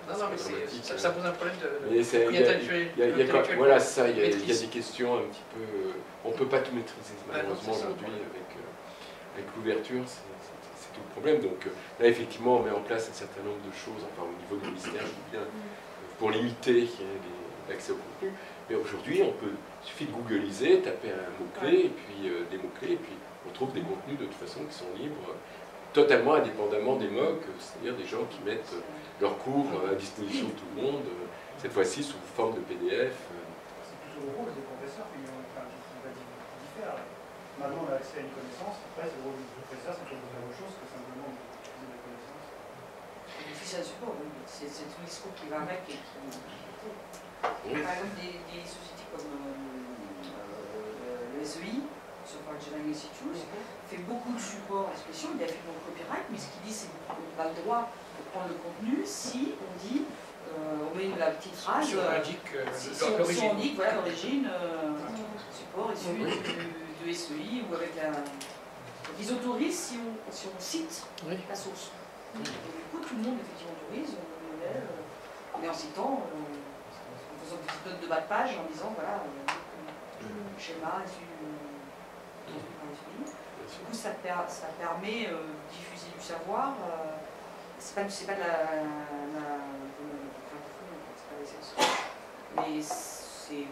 E: Non, non, mais
A: dramatique,
E: ça pose un problème
A: Mais
E: de
A: c'est-
E: propriété
A: il y a quand-
E: intellectuelle.
A: voilà, ça, il y a
E: Maîtrise.
A: des questions un petit peu... on peut pas tout maîtriser, malheureusement,
E: c'est ça.
A: aujourd'hui, avec l'ouverture, c'est tout le problème. Donc là, effectivement, on met en place un certain nombre de choses, enfin, au niveau du ministère, je dis bien, pour limiter l'accès au contenu. Mais aujourd'hui, il suffit de googliser, taper un mot-clé, et puis des mots-clés, et puis on trouve des contenus de toute façon qui sont libres, totalement indépendamment des MOOC, c'est-à-dire des gens qui mettent leurs cours à disposition de tout le monde, cette fois-ci sous forme de PDF.
H: C'est plutôt le rôle des professeurs qui diffère. Maintenant, on a accès à une connaissance. Après, c'est le rôle du professeur, c'est de faire autre chose que simplement d'utiliser la connaissance.
C: Le fichier de support, oui. C'est tout le discours qui va avec et qui...
A: Oui.
C: Par exemple, des sociétés comme le SEI, Software Engineering Institute, fait beaucoup de supports spéciaux. Il a fait mon copyright, mais ce qu'il dit, c'est qu'on n'a pas le droit de prendre le contenu si on dit, on met la petite phrase.
E: Si on indique
C: Si on
E: l'origine.
C: indique, voilà, l'origine, support issu du SEI ou avec la. Donc, ils autorisent si on cite la source. Et du coup, tout le monde effectivement autorise le modèle, mais en citant, en faisant une petite note de bas de page en disant voilà, le schéma issu du SEI. Du coup, ça permet de diffuser du savoir. C'est pas de la mais c'est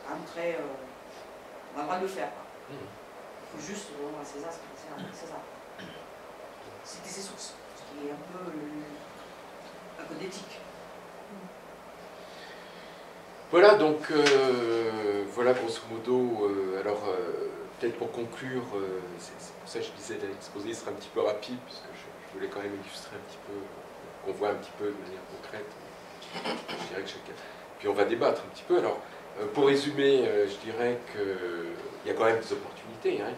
C: quand même très... on a le droit de le faire. Il faut juste rendre à César ce qui est à César. Citer ses sources, ce qui est un peu d'éthique.
A: Voilà, donc, voilà grosso modo, alors peut-être pour conclure, c'est pour ça que je disais que l'exposé sera un petit peu rapide, puisque je voulais quand même illustrer un petit peu, qu'on voit un petit peu de manière concrète, je dirais que chacun. Puis on va débattre un petit peu. Alors, pour résumer, je dirais qu'il y a quand même des opportunités, hein,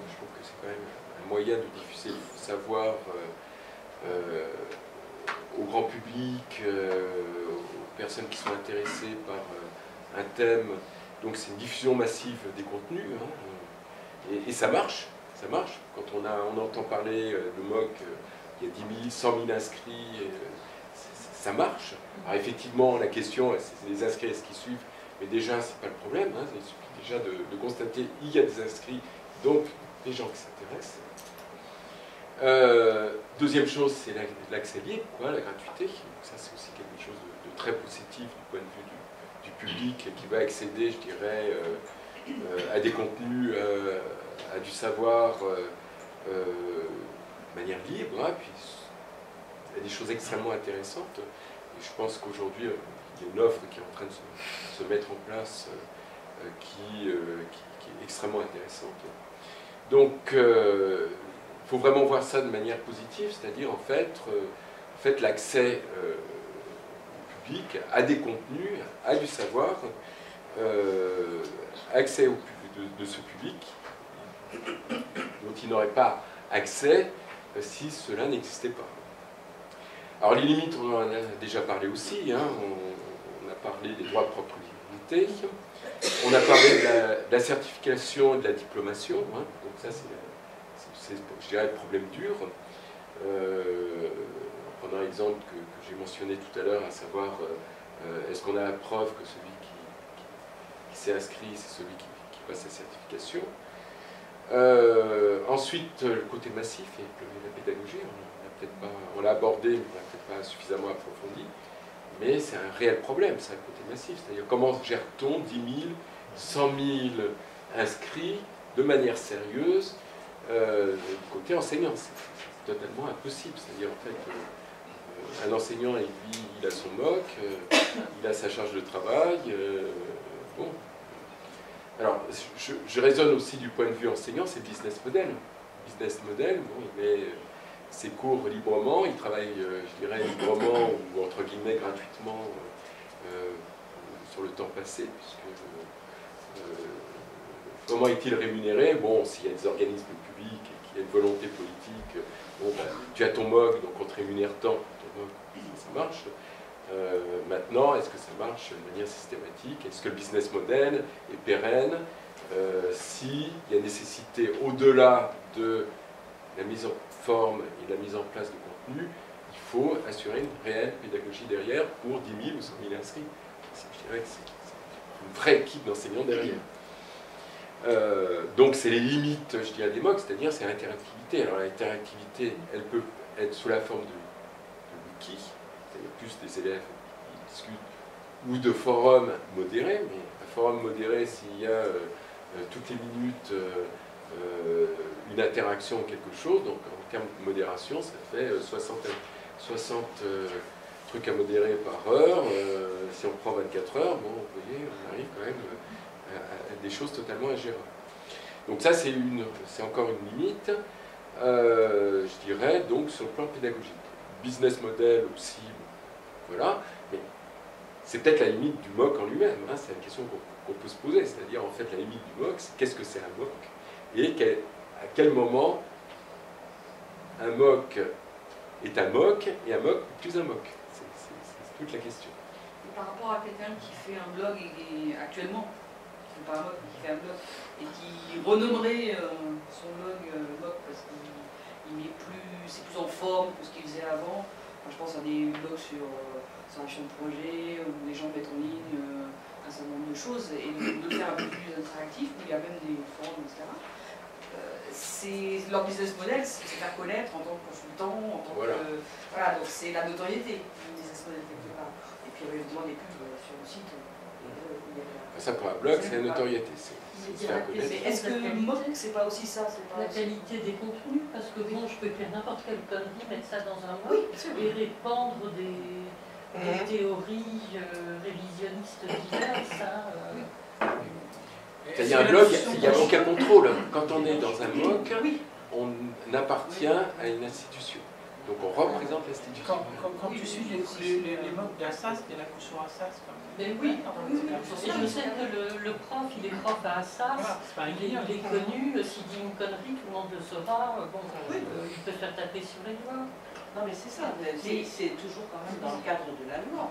A: je trouve que c'est quand même un moyen de diffuser le savoir au grand public, aux personnes qui sont intéressées par un thème. Donc c'est une diffusion massive des contenus, hein, et ça marche, ça marche. Quand on entend parler de MOOC, il y a 10 000, 100 000 inscrits, ça marche. Alors effectivement, la question, c'est les inscrits, est-ce qu'ils suivent? Mais déjà, c'est pas le problème, hein, il suffit déjà de constater qu'il y a des inscrits, donc des gens qui s'intéressent. Deuxième chose, c'est l'accès libre, quoi, la gratuité. Donc ça, c'est aussi quelque chose de très positif du point de vue du public qui va accéder, je dirais, à des contenus, à du savoir de manière libre, hein, puis il y a des choses extrêmement intéressantes. Et je pense qu'aujourd'hui, il y a une offre qui est en train de se mettre en place qui est extrêmement intéressante. Donc, il faut vraiment voir ça de manière positive, c'est-à-dire en fait l'accès au public à des contenus, à du savoir, accès de ce public dont il n'aurait pas accès si cela n'existait pas. Alors les limites, on en a déjà parlé aussi, hein, on a parlé des droits de propriété, On a parlé de la certification et de la diplomation, hein. Donc ça c'est, je dirais, le problème dur. Prenant l'exemple que j'ai mentionné tout à l'heure, à savoir, est-ce qu'on a la preuve que celui qui s'est inscrit, c'est celui qui passe la certification. Ensuite, le côté massif et la pédagogie, on l'a abordé, mais on l'a peut-être pas suffisamment approfondi, mais c'est un réel problème, c'est un côté massif. C'est-à-dire, comment gère-t-on 10 000, 100 000 inscrits de manière sérieuse du côté enseignant? C'est totalement impossible. C'est-à-dire, en fait, un enseignant, il a son MOOC, il a sa charge de travail. Bon. Alors, je raisonne aussi du point de vue enseignant, c'est business model. Business model, bon, il met ses cours librement, il travaille, je dirais, librement ou entre guillemets gratuitement sur le temps passé, puisque comment est-il rémunéré? Bon, s'il y a des organismes publics et qu'il y a une volonté politique, bon, ben, tu as ton MOOC, donc on te rémunère tant, ton MOOC, ça marche. Maintenant, est-ce que ça marche de manière systématique? Est-ce que le business model est pérenne? S'il y a nécessité, au-delà de la mise en forme et la mise en place de contenu, il faut assurer une réelle pédagogie derrière pour 10 000 ou 100 000 inscrits. Je dirais que c'est une vraie équipe d'enseignants derrière. Donc c'est les limites, je dirais, des MOOC, c'est-à-dire c'est l'interactivité. Alors l'interactivité, elle peut être sous la forme de wiki, c'est-à-dire plus des élèves qui discutent, ou de forums modérés, mais un forum modéré, s'il y a toutes les minutes une interaction ou quelque chose, donc en termes de modération, ça fait 60 trucs à modérer par heure. Si on prend 24 heures, bon, vous voyez, on arrive quand même à des choses totalement ingérables. Donc ça, c'est encore une limite, je dirais, donc sur le plan pédagogique. Business model aussi, voilà, mais c'est peut-être la limite du MOOC en lui-même, hein, c'est la question qu'on peut se poser, c'est-à-dire en fait la limite du MOOC, c'est qu'est-ce que c'est un MOOC, et à quel moment un MOOC est un MOOC et un MOOC n'est plus un MOOC. C'est toute la question.
C: Et par rapport à quelqu'un qui fait un blog et actuellement, c'est pas un MOOC, mais qui fait un blog et qui renommerait son blog MOOC parce qu'il est c'est plus en forme que ce qu'il faisait avant. Enfin, je pense à des blogs sur action de projet où les gens mettent en ligne un certain nombre de choses et de le faire un peu plus interactif, où il y a même des forums, etc. Leur business model, c'est de se faire connaître en tant que consultant, en tant que... Voilà, donc c'est la notoriété du business model quelque part. Et puis évidemment des pubs sur le site.
A: Ça pour un blog, c'est la notoriété.
C: Est-ce que MOOC, c'est pas aussi ça?
D: La qualité des contenus, parce que bon, je peux écrire n'importe quelle connerie, mettre ça dans un
C: MOOC
D: et répandre des théories révisionnistes diverses.
A: C'est-à-dire un blog, il n'y a aucun contrôle. Quand on est dans un MOOC, on appartient à une institution. Donc on représente l'institution.
F: Quand tu suis les MOOC d'Assas, il y a la couche sur Assas.
D: Mais oui, et je sais que le prof, il est prof à Assas, il est connu, s'il dit une connerie, tout le monde le saura, bon, il peut faire taper sur les doigts.
G: Non mais c'est ça, c'est toujours quand même dans le cadre de la loi.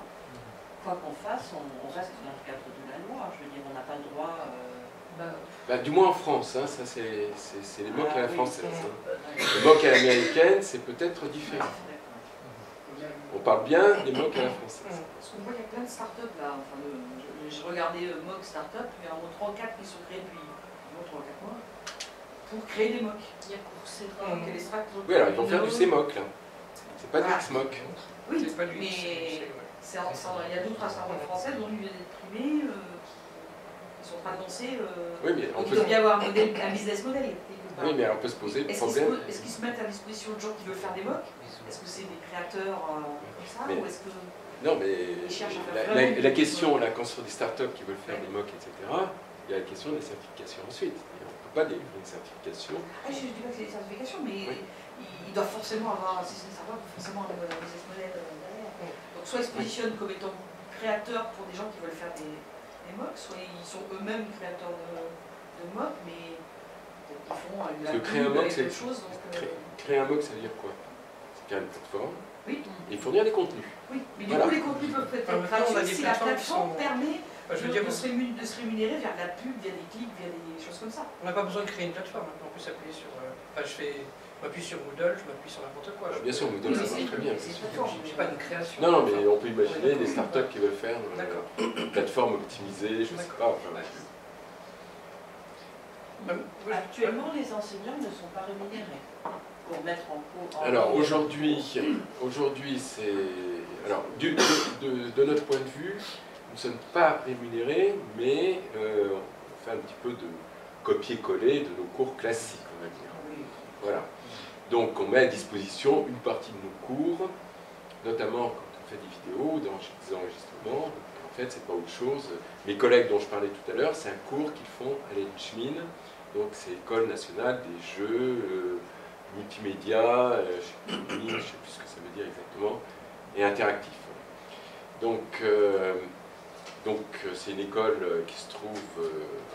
G: Quoi qu'on fasse, on reste dans le cadre de la loi. Je veux dire, on n'a pas le droit...
A: du moins en France, hein, ça c'est les MOOC à la française. Hein. Les MOOC à l'américaine, c'est peut-être différent. On parle bien des MOOC à la française.
C: Parce qu'on voit qu'il y a plein de startups là. Enfin, j'ai regardé MOOC startup, il y en a 3 ou 4 qui sont créés depuis 3 ou 4 mois pour créer des MOOC.
D: Il y a Coursera.
A: Oui, alors ils vont faire du CMOOC là. C'est pas du XMOOC.
C: Oui, mais il y a d'autres startups françaises dont ils viennent d'être primés. Ils sont en train de lancer.
A: Oui, mais on peut...
C: Il doit y avoir un business model.
A: Oui, mais on peut se poser le problème.
C: Est-ce qu'ils se mettent à disposition de gens qui veulent faire des MOOC? Est-ce que c'est des créateurs comme ça ou est-ce que...
A: Non, mais la question, là, quand ce sont des startups qui veulent faire des MOOC, etc., il y a la question des certifications ensuite. On ne peut pas délivrer une certification.
C: Ah, je ne dis pas que c'est des certifications, mais ils doivent forcément avoir, si c'est des startups, forcément avoir un business model derrière. Donc soit ils se positionnent comme étant créateurs pour des gens qui veulent faire des MOOC, soit ils sont eux-mêmes créateurs de MOOC, mais ils font de la pub et d'autres choses.
A: Créer un MOOC, ça veut dire quoi? C'est créer une plateforme
C: et
A: fournir des contenus.
C: Oui, mais du coup les contenus peuvent être gratuits si la plateforme permet
E: Je veux dire,
C: de se rémunérer via de la pub, via des clics, via des choses comme ça.
E: on n'a pas besoin de créer une plateforme, on peut s'appuyer sur... Enfin, je m'appuie sur Moodle, je m'appuie sur n'importe quoi.
A: Bien sûr, Moodle, ça marche très bien.
C: C'est une plateforme.
E: Je n'ai pas une création.
A: Non, non, mais on peut imaginer des startups qui veulent faire
E: D'accord.
A: une plateforme optimisée, je ne sais pas. Enfin,
G: Actuellement, les enseignants ne sont pas rémunérés pour mettre en cours.
A: alors aujourd'hui, c'est... Alors, de notre point de vue, nous ne sommes pas rémunérés, mais on fait un petit peu de copier-coller de nos cours classiques, on va dire. Voilà. Donc on met à disposition une partie de nos cours, notamment quand on fait des vidéos, des enregistrements. En fait, c'est pas autre chose. Mes collègues dont je parlais tout à l'heure, c'est un cours qu'ils font à l'ENCHMIN, donc c'est l'École nationale des jeux multimédia, je ne sais plus ce que ça veut dire exactement, et interactif. Donc c'est une école qui se trouve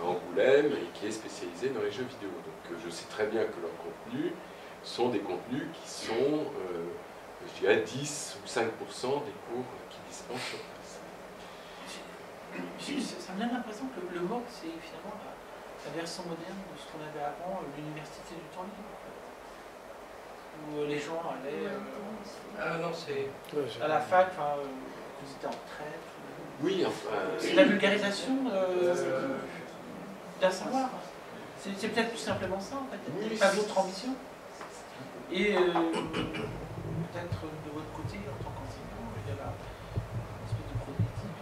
A: à Angoulême et qui est spécialisée dans les jeux vidéo. Donc je sais très bien que leurs contenus sont des contenus qui sont, je dirais, 10 ou 5% des cours qu'ils dispensent sur place.
F: Ça me donne l'impression que le MOOC, c'est finalement la version moderne de ce qu'on avait avant, l'université du temps libre. Où les gens allaient
E: Non, c'est...
F: à la fac, quand ils étaient en retraite.
A: Oui, enfin...
F: C'est la vulgarisation d'un savoir. C'est peut-être tout simplement ça, en fait. Il n'y a
A: Oui,
F: pas d'autre ambition. Et peut-être de votre côté, en tant qu'enseignant, il y a une espèce de prototype.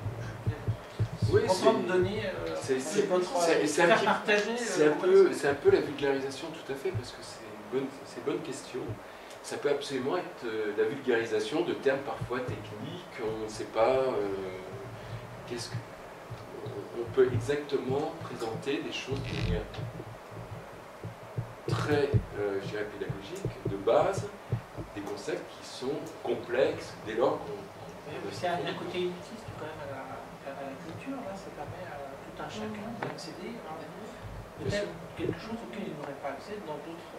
A: Oui,
F: En train de donner faire partager.
A: C'est un peu la vulgarisation, tout à fait, parce que c'est une bonne question. Ça peut absolument être la vulgarisation de termes parfois techniques, on ne sait pas on peut exactement présenter des choses de manière très, je dirais, pédagogique, de base, des concepts qui sont complexes dès lors qu'on...
F: C'est un côté élitiste quand même à la culture, là, ça permet à tout un chacun d'accéder à peut-être quelque chose auquel il n'aurait pas accès dans d'autres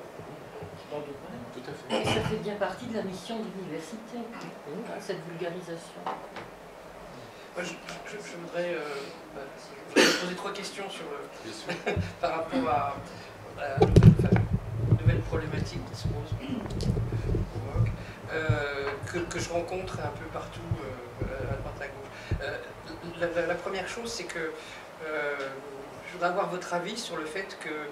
F: moyens.
A: Tout à fait.
D: Et ça fait bien partie de la mission de l'université, cette vulgarisation.
E: Moi, je voudrais poser 3 questions sur par rapport à la nouvelle problématique qui se pose au MOOC, que je rencontre un peu partout à droite à gauche. La première chose, c'est que je voudrais avoir votre avis sur le fait que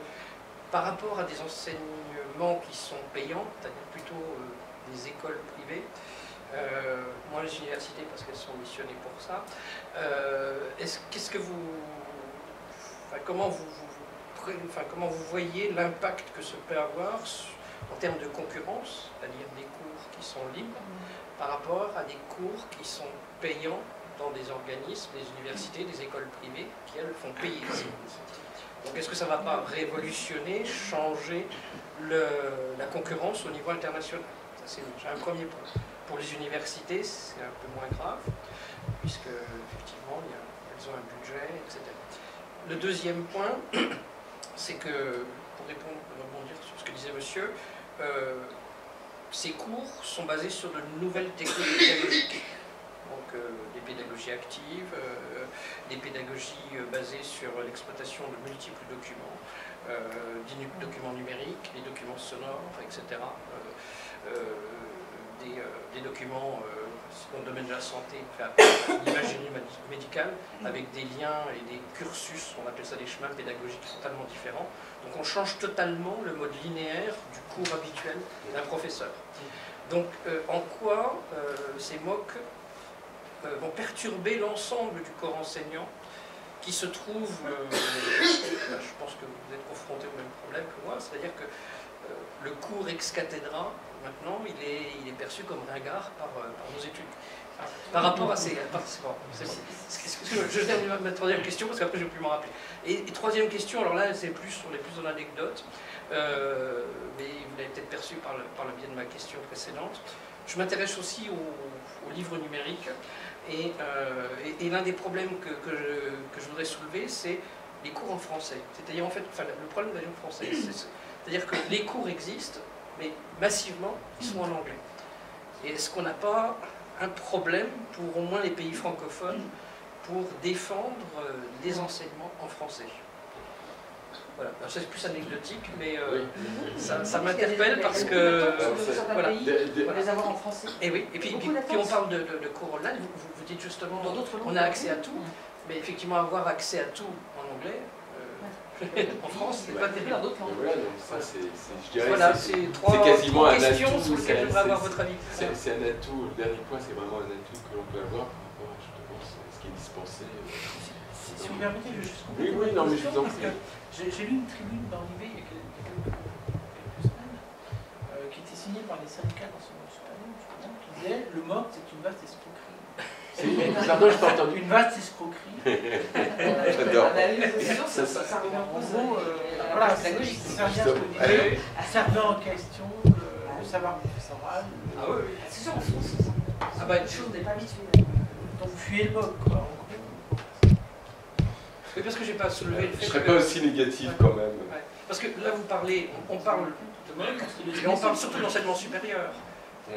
E: par rapport à des enseignements qui sont payants, c'est-à-dire plutôt des écoles privées, moins les universités parce qu'elles sont missionnées pour ça. Qu'est-ce que comment vous voyez l'impact que ça peut avoir en termes de concurrence, c'est-à-dire des cours qui sont libres, par rapport à des cours qui sont payants dans des organismes, des universités, des écoles privées qui elles font payer. Donc est-ce que ça ne va pas révolutionner, changer la concurrence au niveau international? Ça, c'est un premier point. Pour les universités, c'est un peu moins grave, puisque effectivement, elles ont un budget, etc. Le deuxième point, c'est que, pour rebondir sur ce que disait monsieur, ces cours sont basés sur de nouvelles techniques pédagogiques. Donc des pédagogies actives, des pédagogies basées sur l'exploitation de multiples documents, des documents numériques, des documents sonores, etc. Des documents dans le domaine de la santé, l'imagerie médicale, avec des liens et des cursus, on appelle ça des chemins pédagogiques totalement différents. Donc on change totalement le mode linéaire du cours habituel d'un professeur. Donc en quoi ces MOOC vont perturber l'ensemble du corps enseignant qui se trouve, je pense que vous êtes confronté au même problème que moi, c'est-à-dire que le cours ex cathedra, maintenant, il est perçu comme ringard par nos études. Par rapport à ces participants. Je termine ma troisième question parce qu'après je ne vais plus m'en rappeler. Et troisième question, alors là on est plus dans l'anecdote, mais vous l'avez peut-être perçu par le biais de ma question précédente. Je m'intéresse aussi aux livres numériques et l'un des problèmes que je voudrais soulever, c'est les cours en français. C'est-à-dire en fait, le problème de la langue française, c'est-à-dire que les cours existent, mais massivement, ils sont en anglais. Et est-ce qu'on n'a pas un problème pour au moins les pays francophones pour défendre les enseignements en français. Voilà. Alors, c'est plus anecdotique, mais ça m'interpelle parce que...
C: Voilà.
E: Voilà.
C: Les avoir en français.
E: Et oui, et puis on parle de cours online, vous dites justement, on a accès à tout, mais effectivement avoir accès à tout en anglais, en France, c'est pas terrible.
A: Voilà, donc ça, je dirais
E: Voilà,
A: que
E: c'est trois
A: quasiment un
E: questions
A: atout.
E: sur lesquelles j'aimerais avoir votre avis.
A: C'est un atout, le dernier point, c'est vraiment un atout que l'on peut avoir par rapport à justement ce qui est dispensé.
F: Si vous permettez, je vais juste
A: Oui, oui, non, mais je vous en prie.
F: J'ai lu une tribune d'Olivier il y a quelques semaines, qui était signée par les syndicats d'enseignement supérieur, justement, qui disait le MOOC, c'est une vaste escroquerie.
A: Pardon, je t'ai entendu.
F: Une vaste escroquerie.
A: J'adore.
C: Ça revient
F: En gros, voilà, c'est ça vient ce que disait le serveur en question, le savoir professoral.
E: Ah oui,
C: C'est sûr, en France, c'est ça.
E: Ah bah,
C: Une chose n'est pas habituée.
F: Donc vous fuyez le MOOC, quoi, en gros.
E: oui, parce que j'ai pas soulevé le
A: Je
E: fait
A: serais
E: que...
A: pas aussi négatif quand même.
E: Ouais. Parce que là, vous parlez, on parle de MOOC, et on parle surtout de l'enseignement supérieur.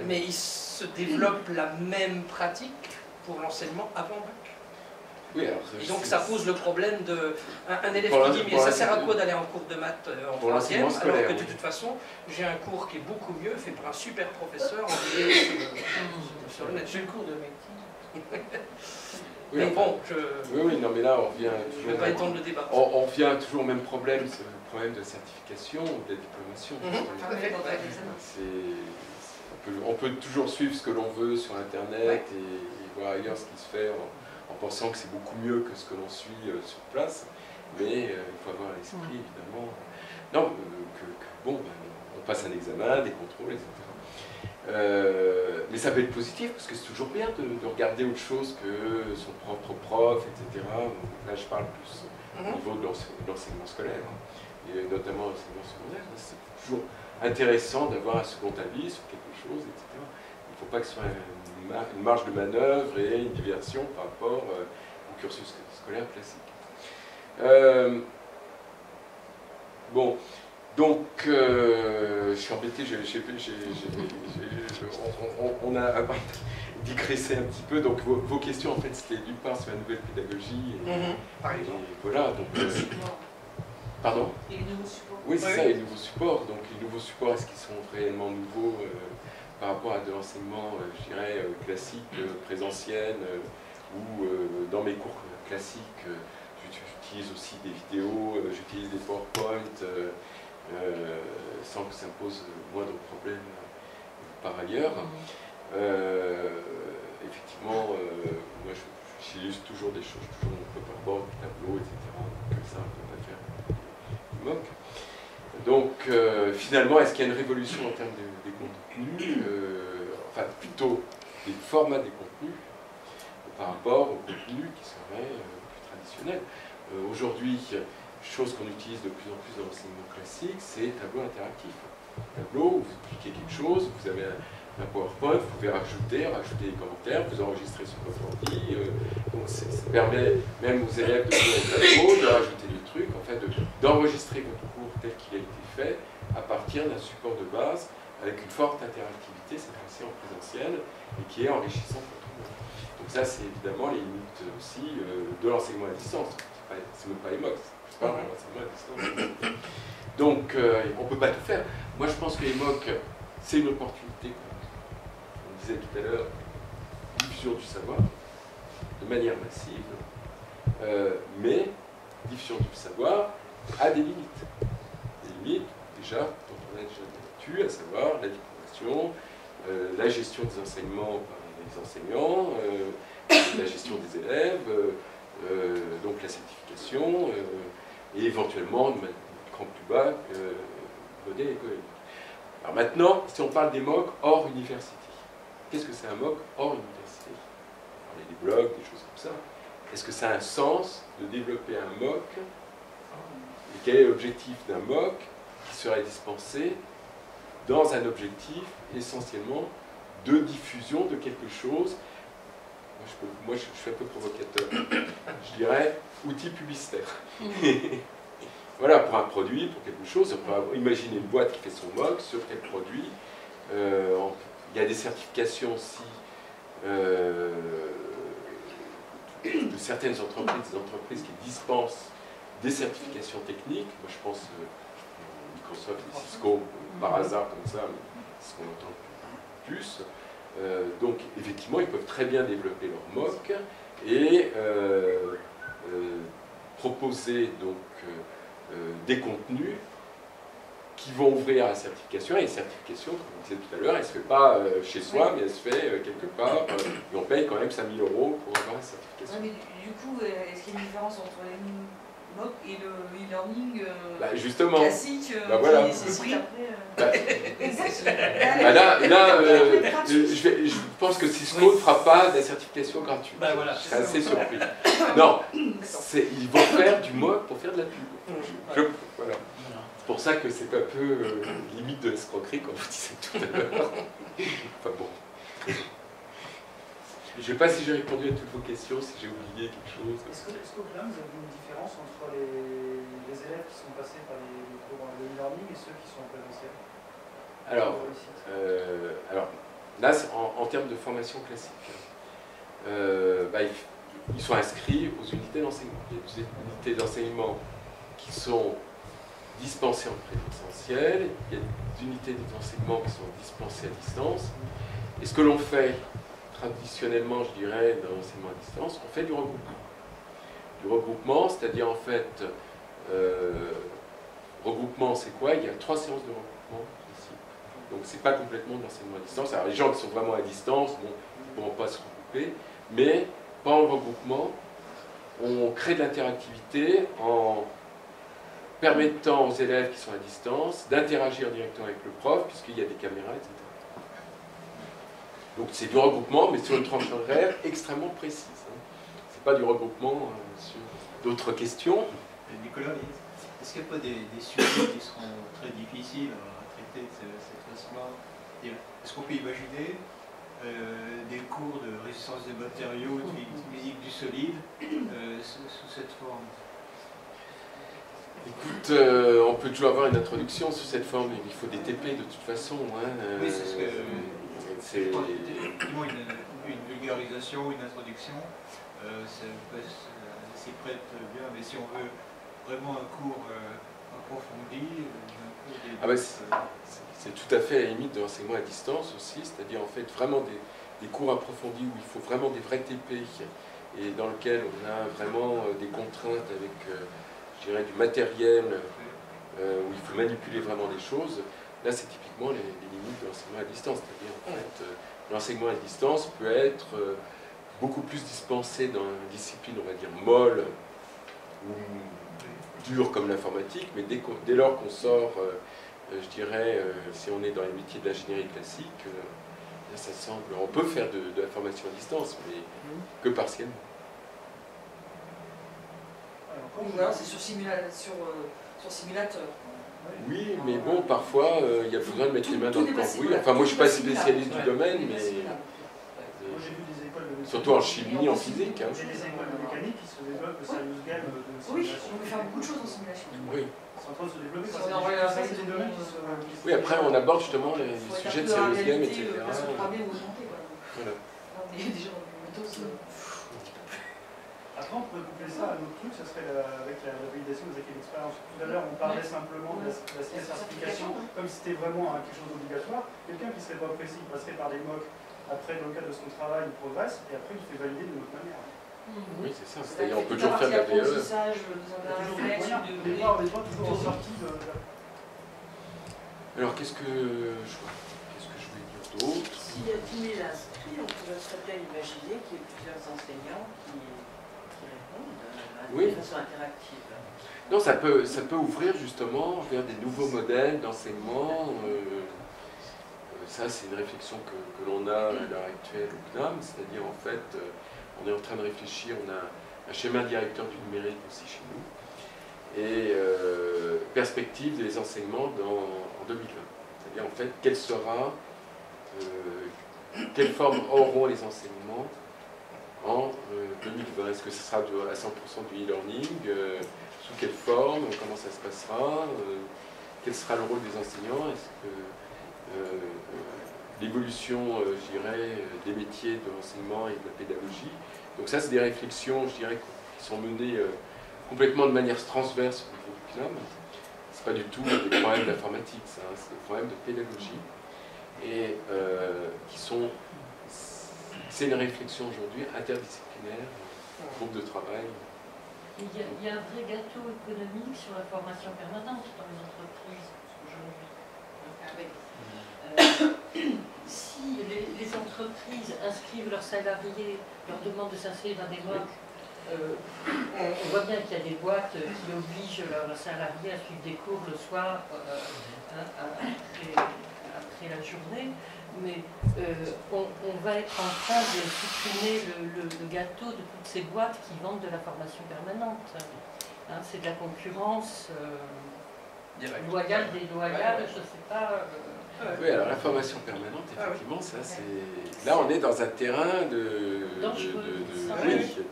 E: Mais il se développe la même pratique pour l'enseignement avant bac.
A: Oui, alors,
E: Et donc ça pose le problème de un élève
A: Pour
E: qui dit mais
A: pour
E: ça sert à quoi d'aller en cours de maths en
A: pour
E: troisième
A: l'enseignement
E: alors
A: scolaire,
E: que de
A: oui.
E: toute façon j'ai un cours qui est beaucoup mieux fait par un super professeur en sur le net.
F: J'ai le cours de médecine.
A: Oui,
E: Mais
A: enfin,
E: bon,
A: oui, non, mais là, on revient
E: je ne vais pas étendre le débat.
A: on revient toujours au même problème, c'est le problème de la certification ou de la diplomation.
E: Tout à fait, ouais.
A: On peut toujours suivre ce que l'on veut sur Internet et voir ailleurs ce qui se fait en pensant que c'est beaucoup mieux que ce que l'on suit sur place. Mais il faut avoir à l'esprit, évidemment, non, bon, on passe un examen, des contrôles, etc. Mais ça peut être positif parce que c'est toujours bien de regarder autre chose que son propre prof, etc. Là, je parle plus au niveau de l'enseignement scolaire, et notamment l'enseignement secondaire. C'est toujours intéressant d'avoir un second avis sur quelque chose, etc. Il ne faut pas que ce soit une marge de manœuvre et une diversion par rapport au cursus scolaire classique. Bon. Donc, je suis embêté, on a digressé un petit peu. Donc, vos questions, en fait, c'était d'une part sur la nouvelle pédagogie.
E: Par exemple.
A: Voilà, donc... pardon?
C: Et les nouveaux supports.
A: Oui, c'est ça, les nouveaux supports. Donc, les nouveaux supports, est-ce qu'ils sont réellement nouveaux par rapport à de l'enseignement, je dirais, classique, présentiel, ou dans mes cours classiques, j'utilise aussi des vidéos, j'utilise des PowerPoint, sans que ça me pose moindre problème par ailleurs. Effectivement, moi j'utilise toujours des choses, toujours mon paperboard, tableau, etc. Donc ça, on peut pas faire du mock. Donc finalement, est-ce qu'il y a une révolution en termes des contenus, enfin plutôt des formats des contenus par rapport aux contenus qui seraient plus traditionnels. Aujourd'hui, chose qu'on utilise de plus en plus dans l'enseignement classique, c'est tableau interactif. Tableau, vous cliquez quelque chose, vous avez un PowerPoint, vous pouvez rajouter des commentaires, vous enregistrez sur votre ordi. Donc ça permet même aux élèves de jouer au tableau, de rajouter des trucs, en fait, d'enregistrer votre cours tel qu'il a été fait à partir d'un support de base avec une forte interactivité, cette fois-ci en présentiel, et qui est enrichissant pour tout le monde. Donc ça, c'est évidemment les limites aussi de l'enseignement à distance. C'est même pas les MOOC. Donc, on ne peut pas tout faire. Moi, je pense que les MOOC, c'est une opportunité, comme on disait tout à l'heure, diffusion du savoir, de manière massive, mais diffusion du savoir a des limites. Des limites, déjà, dont on a déjà débattu, à savoir la diplomation, la gestion des enseignements par les enseignants, la gestion des élèves, donc la certification, et éventuellement, de cran plus bas, modèle économique. Alors maintenant, si on parle des MOOC hors université, qu'est-ce que c'est un MOOC hors université? On parlait des blogs, des choses comme ça. Est-ce que ça a un sens de développer un MOOC? Et quel est l'objectif d'un MOOC qui serait dispensé dans un objectif essentiellement de diffusion de quelque chose? Moi, je suis un peu provocateur. Je dirais outil publicitaire. Voilà, pour un produit, pour quelque chose, on peut imaginer une boîte qui fait son MOOC sur quel produit. Il y a des certifications aussi, de certaines entreprises, des entreprises qui dispensent des certifications techniques. Moi, je pense Microsoft et Cisco, par hasard comme ça, mais c'est ce qu'on entend plus. Donc, effectivement, ils peuvent très bien développer leur MOOC et proposer donc des contenus qui vont ouvrir à la certification. Et la certification, comme on disait tout à l'heure, elle ne se fait pas chez soi, mais elle se fait quelque part, et on paye quand même 5 000 € pour avoir la certification.
C: Ouais, mais du coup, est-ce qu'il y a une différence entre les MOOC et le e-learning
A: justement,
C: classique
A: voilà.
C: qui nécessite
A: je pense que Cisco ne fera pas de la certification gratuite.
E: Voilà,
A: je serais assez surpris. Non, ils vont faire du MOOC pour faire de la pub. Voilà. C'est pour ça que c'est un peu limite de l'escroquerie, comme vous disiez tout à l'heure. Enfin bon. Je ne sais pas si j'ai répondu à toutes vos questions, si j'ai oublié quelque chose.
H: Est-ce qu'au delà, vous avez une différence entre les élèves qui sont passés par les cours de e-learning et ceux qui sont en présentiel?
A: Alors là, en termes de formation classique, ils sont inscrits aux unités d'enseignement. Il y a des unités d'enseignement qui sont dispensées en présentiel, il y a des unités d'enseignement qui sont dispensées à distance. Et ce que l'on fait traditionnellement, je dirais, dans l'enseignement à distance, on fait du regroupement. Du regroupement, c'est-à-dire en fait, regroupement c'est quoi? Il y a 3 séances de regroupement ici. Donc c'est pas complètement de l'enseignement à distance. Alors les gens qui sont vraiment à distance, bon, ils ne pourront pas se regrouper, mais pendant le regroupement, on crée de l'interactivité en permettant aux élèves qui sont à distance d'interagir directement avec le prof, puisqu'il y a des caméras, etc. Donc c'est du regroupement, mais sur une tranche horaire extrêmement précise. C'est pas du regroupement sur d'autres questions.
I: Nicolas, est-ce qu'il n'y a pas des sujets qui seront très difficiles à traiter de cette façon-là? Est-ce qu'on peut imaginer des cours de résistance des matériaux, de physique du solide, sous cette forme?
A: Écoute, on peut toujours avoir une introduction sous cette forme, mais il faut des TP de toute façon.
I: Oui, c'est ce que...
A: c'est
I: une vulgarisation, une introduction, s'y prête bien, mais si on veut vraiment un cours approfondi,
A: c'est tout à fait à la limite de l'enseignement à distance aussi, c'est-à-dire en fait vraiment des cours approfondis où il faut vraiment des vrais TP et dans lequel on a vraiment des contraintes avec je dirais du matériel où il faut manipuler vraiment des choses. Là, c'est typiquement les limites de l'enseignement à distance. C'est-à-dire, en fait, l'enseignement à distance peut être beaucoup plus dispensé dans une discipline, on va dire, molle ou dure comme l'informatique, mais dès lors qu'on sort, je dirais, si on est dans les métiers de l'ingénierie classique, là, ça semble... On peut faire de la formation à distance, mais que partiellement.
C: Voilà, c'est sur simulateur.
A: Oui, mais bon, parfois, il y a besoin de mettre les mains dans le cambouis. Enfin, moi, je ne suis pas spécialiste du domaine, mais... Surtout en chimie, en physique.
H: J'ai des écoles de mécanique qui se développent de sérieuses gammes de simulation.
C: Oui, on peut faire beaucoup de choses en simulation.
A: Oui.
H: C'est en train de se développer.
C: C'est
H: des domaines qui se...
A: Oui, après, on aborde justement les sujets de sérieuses gammes, etc.
C: Voilà.
H: Après, on pourrait coupler ça à un autre truc, ça serait avec la validation des acquis d'expérience. Tout à l'heure, on parlait simplement de la certification, comme si c'était vraiment quelque chose d'obligatoire. Quelqu'un qui ne serait pas précis, il passerait par des MOOC, après, dans le cadre de son travail, il progresse, et après, il fait valider d'une autre manière.
A: Oui, c'est ça. C'est-à-dire, on peut toujours faire de la VE.
H: On n'est pas toujours sorti de...
A: Alors, qu'est-ce que je voulais dire d'autre?
G: S'il y a 10 000 inscrits, on pourrait très bien imaginer qu'il y ait plusieurs enseignants qui de façon interactive.
A: Non, ça peut ouvrir justement vers des nouveaux modèles d'enseignement. Ça, c'est une réflexion que l'on a à l'heure actuelle au CNAM, c'est-à-dire en fait, on est en train de réfléchir, on a un schéma directeur du numérique aussi chez nous, et perspective des enseignements en 2020. C'est-à-dire en fait, quelle forme auront les enseignements en 2020. Est-ce que ce sera à 100% du e-learning? Sous quelle forme? Comment ça se passera? Quel sera le rôle des enseignants? Est-ce que l'évolution, je dirais, des métiers de l'enseignement et de la pédagogie. Donc ça, c'est des réflexions, je dirais, qui sont menées complètement de manière transverse au niveau du CNAM. Ce n'est pas du tout des problèmes d'informatique, ça, hein, c'est des problèmes de pédagogie. Et qui sont... C'est une réflexion aujourd'hui interdisciplinaire, groupe de travail.
D: Il y a un vrai gâteau économique sur la formation permanente dans les entreprises aujourd'hui. Si les entreprises inscrivent leurs salariés, leur demandent de s'inscrire dans des MOOC, on voit bien qu'il y a des boîtes qui obligent leurs salariés à suivre des cours le soir après la journée, mais on va être en train de supprimer le gâteau de toutes ces boîtes qui vendent de la formation permanente. Hein, c'est de la concurrence loyale, déloyale, je ne sais pas.
A: Oui, alors la formation permanente, effectivement, ça c'est... Là, on est dans un terrain de... Oui.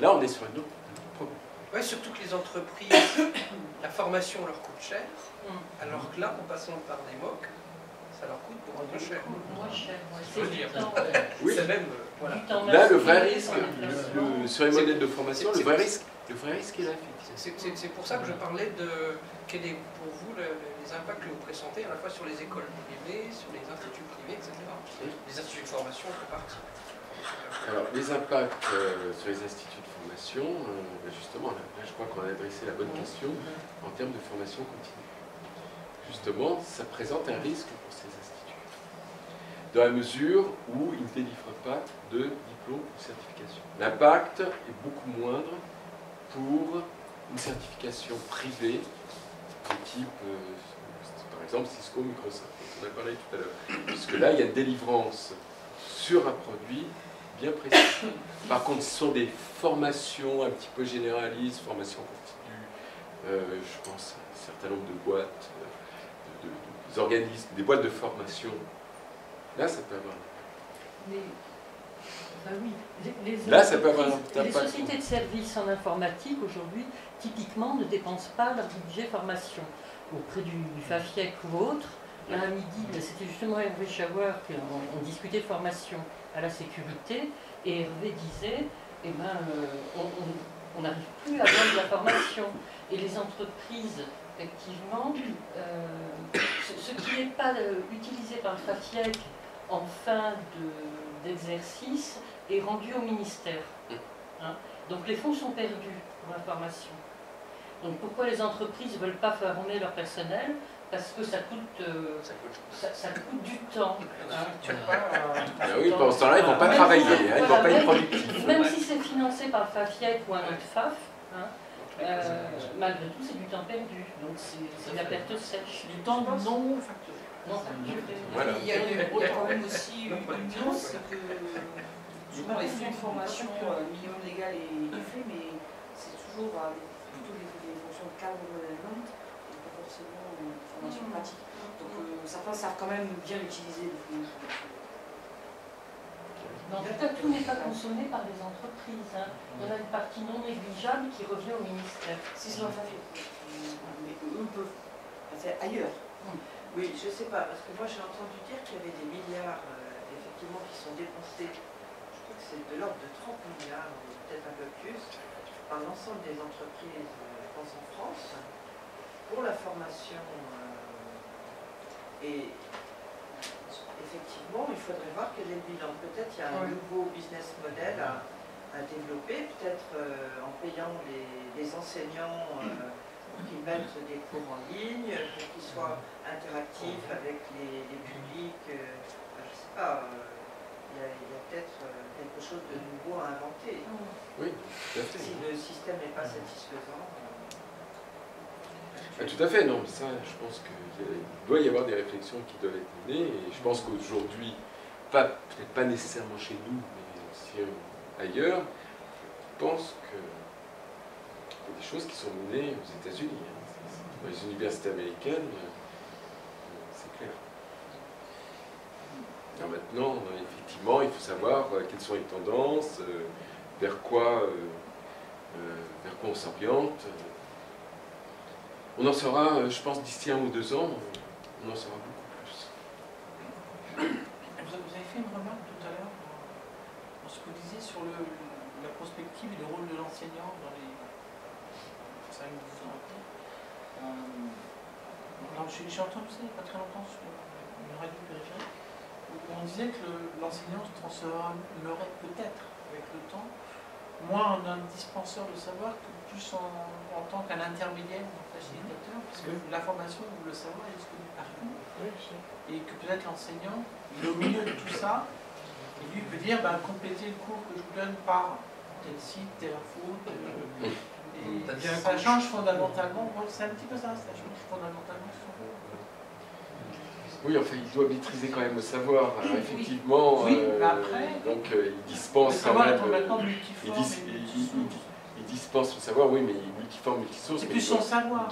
A: Là, on est sur une autre problème.
E: Oui, surtout que les entreprises, la formation leur coûte cher, alors que là, en passant par des MOOC, ça leur coûte beaucoup moins cher.
D: Moins cher,
E: je veux dire.
A: Oui.
E: C'est même... voilà.
A: Là, le vrai risque, sur les modèles de formation, le vrai risque est là.
E: C'est pour ça que je parlais de quel est pour vous les impacts que vous pressentez à la fois sur les écoles privées, sur les instituts privés, etc. Les instituts de formation en partie.
A: Alors, les impacts sur les instituts de formation, justement, là, je crois qu'on a adressé la bonne question en termes de formation continue. Justement, ça présente un risque pour ces instituts, dans la mesure où ils ne délivrent pas de diplôme ou certification. L'impact est beaucoup moindre pour une certification privée de type, par exemple, Cisco, Microsoft, on en a parlé tout à l'heure, puisque là, il y a une délivrance sur un produit bien précis. Par contre, ce sont des formations un petit peu généralistes, formations continues, je pense à un certain nombre de boîtes, des organismes, des boîtes de formation. Là, ça peut avoir...
D: Mais, oui,
A: là, ça peut avoir
D: les sociétés de services en informatique, aujourd'hui, typiquement, ne dépensent pas leur budget formation. Auprès du FAFIEC ou autre, là, à midi, c'était justement Hervé Schauer qu'on discutait de formation à la sécurité, et Hervé disait, eh ben, on n'arrive plus à vendre de la formation. Et les entreprises, effectivement, ce qui n'est pas utilisé par le FAFIEC en fin d'exercice est rendu au ministère. Hein. Donc les fonds sont perdus pour la formation. Donc pourquoi les entreprises ne veulent pas former leur personnel? Parce que ça coûte du temps. Hein.
A: Oui, pendant ce temps-là, ils ne vont pas travailler, ils ne vont pas être productifs.
D: Même si c'est financé par le FAFIEC ou un autre FAF, hein, malgré tout, c'est du temps perdu. Donc c'est de la perte sèche.
F: Du temps non facturé.
A: Voilà.
C: Il y a un autre problème aussi, c'est que souvent les fonds de formation minimum légal est fait, mais c'est toujours plutôt les fonctions de cadre de management et pas forcément formation pratique. Donc certains savent quand même bien utiliser les fonds de formation.
D: En tout cas, tout n'est pas consommé par les entreprises. Hein. Il y en a une partie non négligeable qui revient au ministère.
C: Si cela fait, mais eux peuvent faire ailleurs.
G: Oui, je ne sais pas, parce que moi j'ai entendu dire qu'il y avait des milliards effectivement qui sont dépensés, je crois que c'est de l'ordre de 30 milliards, ou peut-être un peu plus, par l'ensemble des entreprises, je pense en France, pour la formation. Et effectivement, il faudrait voir quel est le bilan. Peut-être il y a un nouveau business model à développer, peut-être en payant les enseignants pour qu'ils mettent des cours en ligne, pour qu'ils soient interactifs avec les publics. Je ne sais pas, il y a peut-être quelque chose de nouveau à inventer.
A: Oui, tout à fait.
G: Si le système n'est pas satisfaisant.
A: Tout à fait, non, mais ça, je pense qu'il doit y avoir des réflexions qui doivent être menées, et je pense qu'aujourd'hui, peut-être pas nécessairement chez nous, mais aussi ailleurs, je pense que il y a des choses qui sont menées aux États-Unis. Hein. Dans les universités américaines, c'est clair. Alors maintenant, effectivement, il faut savoir quelles sont les tendances, vers quoi on s'oriente. On en saura, je pense, d'ici 1 ou 2 ans, on en saura beaucoup plus.
F: fait une remarque tout à l'heure dans ce que vous disiez sur la prospective et le rôle de l'enseignant dans les 5-10 ans. J'ai entendu ça il n'y a pas très longtemps sur une radio périphérique, où on disait que l'enseignant se transformerait peut-être avec le temps, moins en un dispenseur de savoir que plus en tant qu'un intermédiaire, un facilitateur, puisque l'information ou le savoir est disponible partout, et que peut-être l'enseignant, il est au milieu de tout ça, et lui peut dire, complétez le cours que je vous donne par tel site, telle info, et ça change fondamentalement, c'est un petit peu ça change fondamentalement son cours.
A: Oui, enfin, il doit maîtriser quand même le savoir. Alors, effectivement,
F: oui, mais après,
A: donc il dispense quand même. Il dispense le savoir, oui, mais il multiforme, multisource.
F: C'est plus son savoir.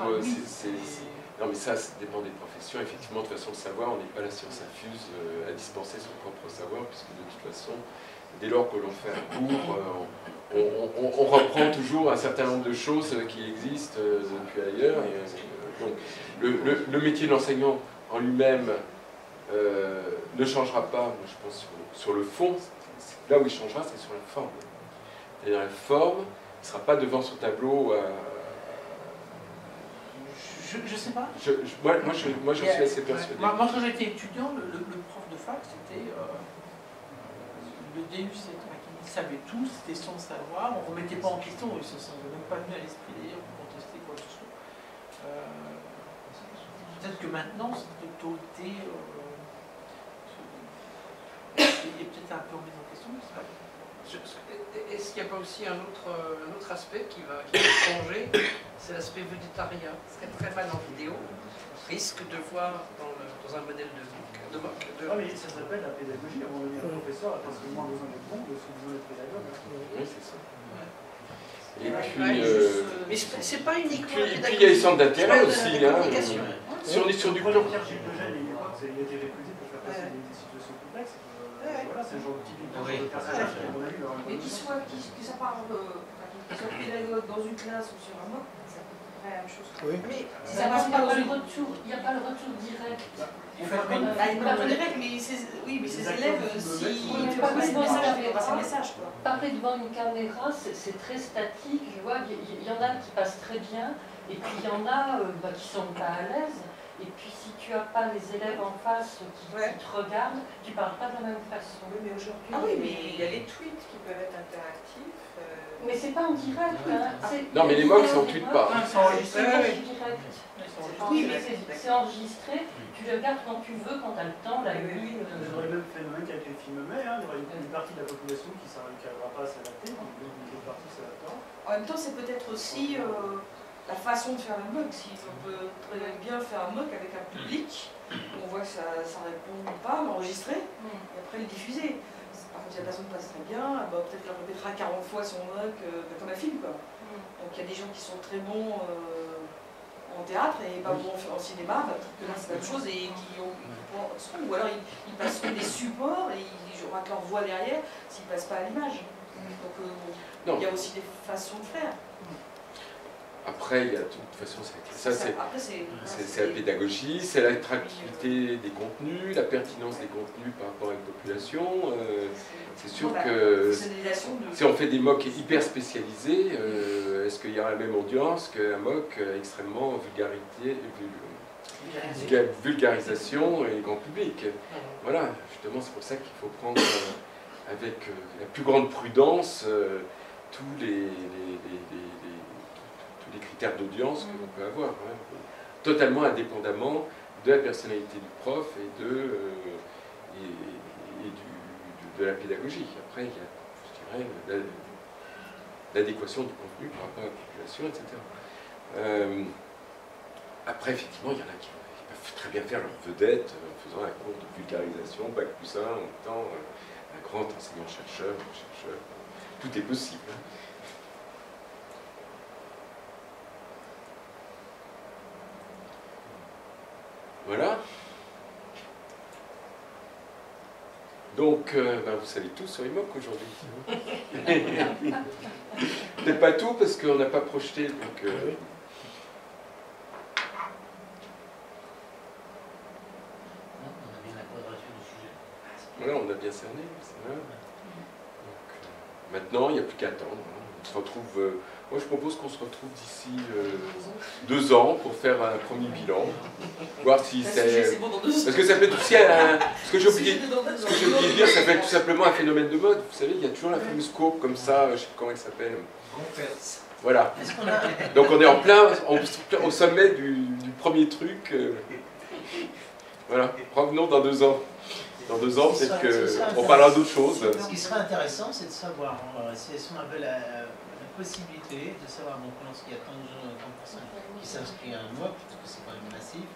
A: Non, mais ça dépend des professions. Effectivement, de toute façon, le savoir, on n'est pas la science infuse à dispenser son propre savoir, puisque de toute façon, dès lors que l'on fait un cours, on reprend toujours un certain nombre de choses qui existent depuis ailleurs. Et, donc, le métier de l'enseignant en lui-même ne changera pas, je pense, sur le fond. Là où il changera, c'est sur la forme. C'est-à-dire la forme, il ne sera pas devant son tableau.
F: Je sais pas.
A: Moi, je suis assez persuadé.
F: Moi, quand j'étais étudiant, le prof de fac, c'était le DU, il savait tout, c'était son savoir, on ne remettait pas en question, ça ne s'est même pas venu à l'esprit d'ailleurs pour contester quoi que ce soit. Peut-être que maintenant, cette autorité est peut-être un peu remise en question, je sais pas.
E: Est-ce qu'il n'y a pas aussi un autre aspect qui va changer? C'est l'aspect végétarien. Ce qui est très mal en vidéo risque de voir dans un modèle de mock.
H: Mais ça s'appelle la pédagogie. À un moment donné, un professeur a pas seulement besoin d'être bon, mais aussi besoin d'être pédagogue.
A: Oui, c'est ça. Et
E: mais c'est pas uniquement.
A: Et puis il y a les centres d'intérêt aussi. Si on est sur du
H: Pierre Gilles de Gênes, il a été réputé pour faire passer des situations complexes. Voilà, c'est le genre de typique de personnage qu'on a eu dans
C: mais que ça soit pédagogue dans une classe ou sur un mock, c'est à peu près la même chose.
D: Oui. Mais ça passe pas le retour, il n'y a pas le retour direct.
C: Il n'y a pas le retour direct, mais ces élèves, s'ils ne font pas passer le message, ils font passer le message.
D: Parler devant une caméra, c'est très statique, je vois, il y en a qui passent très bien, et puis il y en a qui sont pas à l'aise. Et puis si tu n'as pas les élèves en face qui te regardent, tu ne parles pas de la même façon.
G: Oui, mais aujourd'hui, il y a les tweets qui peuvent être interactifs.
D: Mais c'est pas en direct.
A: Non, mais les mocks, ça ne tweet pas.
D: C'est pas direct. Oui, mais c'est enregistré. Tu le regardes quand tu veux, quand tu as le temps, la nuit.
H: Vous aurez le même phénomène qu'avec les films mais, il y aura une partie de la population qui n'arrivera pas à s'adapter, une autre partie s'adaptera.
C: En même temps, c'est peut-être aussi la façon de faire le mock. Si on peut très bien faire un mock avec un public, on voit que ça répond pas, l'enregistrer, et après le diffuser. Par contre, si la personne passe très bien, peut-être qu'elle répétera 40 fois son mock comme un film. Donc il y a des gens qui sont très bons en théâtre et pas bons en cinéma, peut-être que là c'est la même chose, et qui ont, ou alors ils passeront des supports et ils auront leur voix derrière s'ils ne passent pas à l'image. Donc il y a aussi des façons de faire.
A: Après, il y a de toute façon, c'est la pédagogie, c'est l'attractivité des contenus, la pertinence des contenus par rapport à une population. C'est sûr que si on fait des mocks hyper spécialisés, est-ce qu'il y aura la même audience qu'un mock extrêmement vulgarisation et grand public? Voilà, justement, c'est pour ça qu'il faut prendre avec la plus grande prudence tous les critères d'audience que l'on peut avoir, totalement indépendamment de la personnalité du prof et de la pédagogie. Après, il y a, je dirais, l'adéquation du contenu par rapport à la population, etc. Après, effectivement, il y en a qui peuvent très bien faire leur vedette en faisant un cours de vulgarisation, Bac+1, en étant un grand enseignant-chercheur, tout est possible. Voilà. Donc, vous savez tout sur les mocks aujourd'hui. Peut-être pas tout parce qu'on n'a pas projeté. Donc,
B: on a bien la quadrature du sujet.
A: Voilà, on a bien cerné. Maintenant, il n'y a plus qu'à attendre. On se retrouve. Moi, je propose qu'on se retrouve d'ici 2 ans pour faire un premier bilan, voir si c'est. Parce que ça peut être aussi un. Ce que j'ai oublié de dire, ça peut être tout simplement un phénomène de mode. Vous savez, il y a toujours la fameuse courbe comme ça, je ne sais pas comment elle s'appelle. Voilà. Donc on est en plein, au sommet du premier truc. Voilà. Revenons dans 2 ans. Dans 2 ans, peut-être qu'on parlera d'autre chose.
B: Ce qui serait intéressant, c'est de savoir, si elles avait la possibilité de savoir, donc lorsqu'il y a tant de personnes qui s'inscrivent à un mois, parce que c'est quand même massif,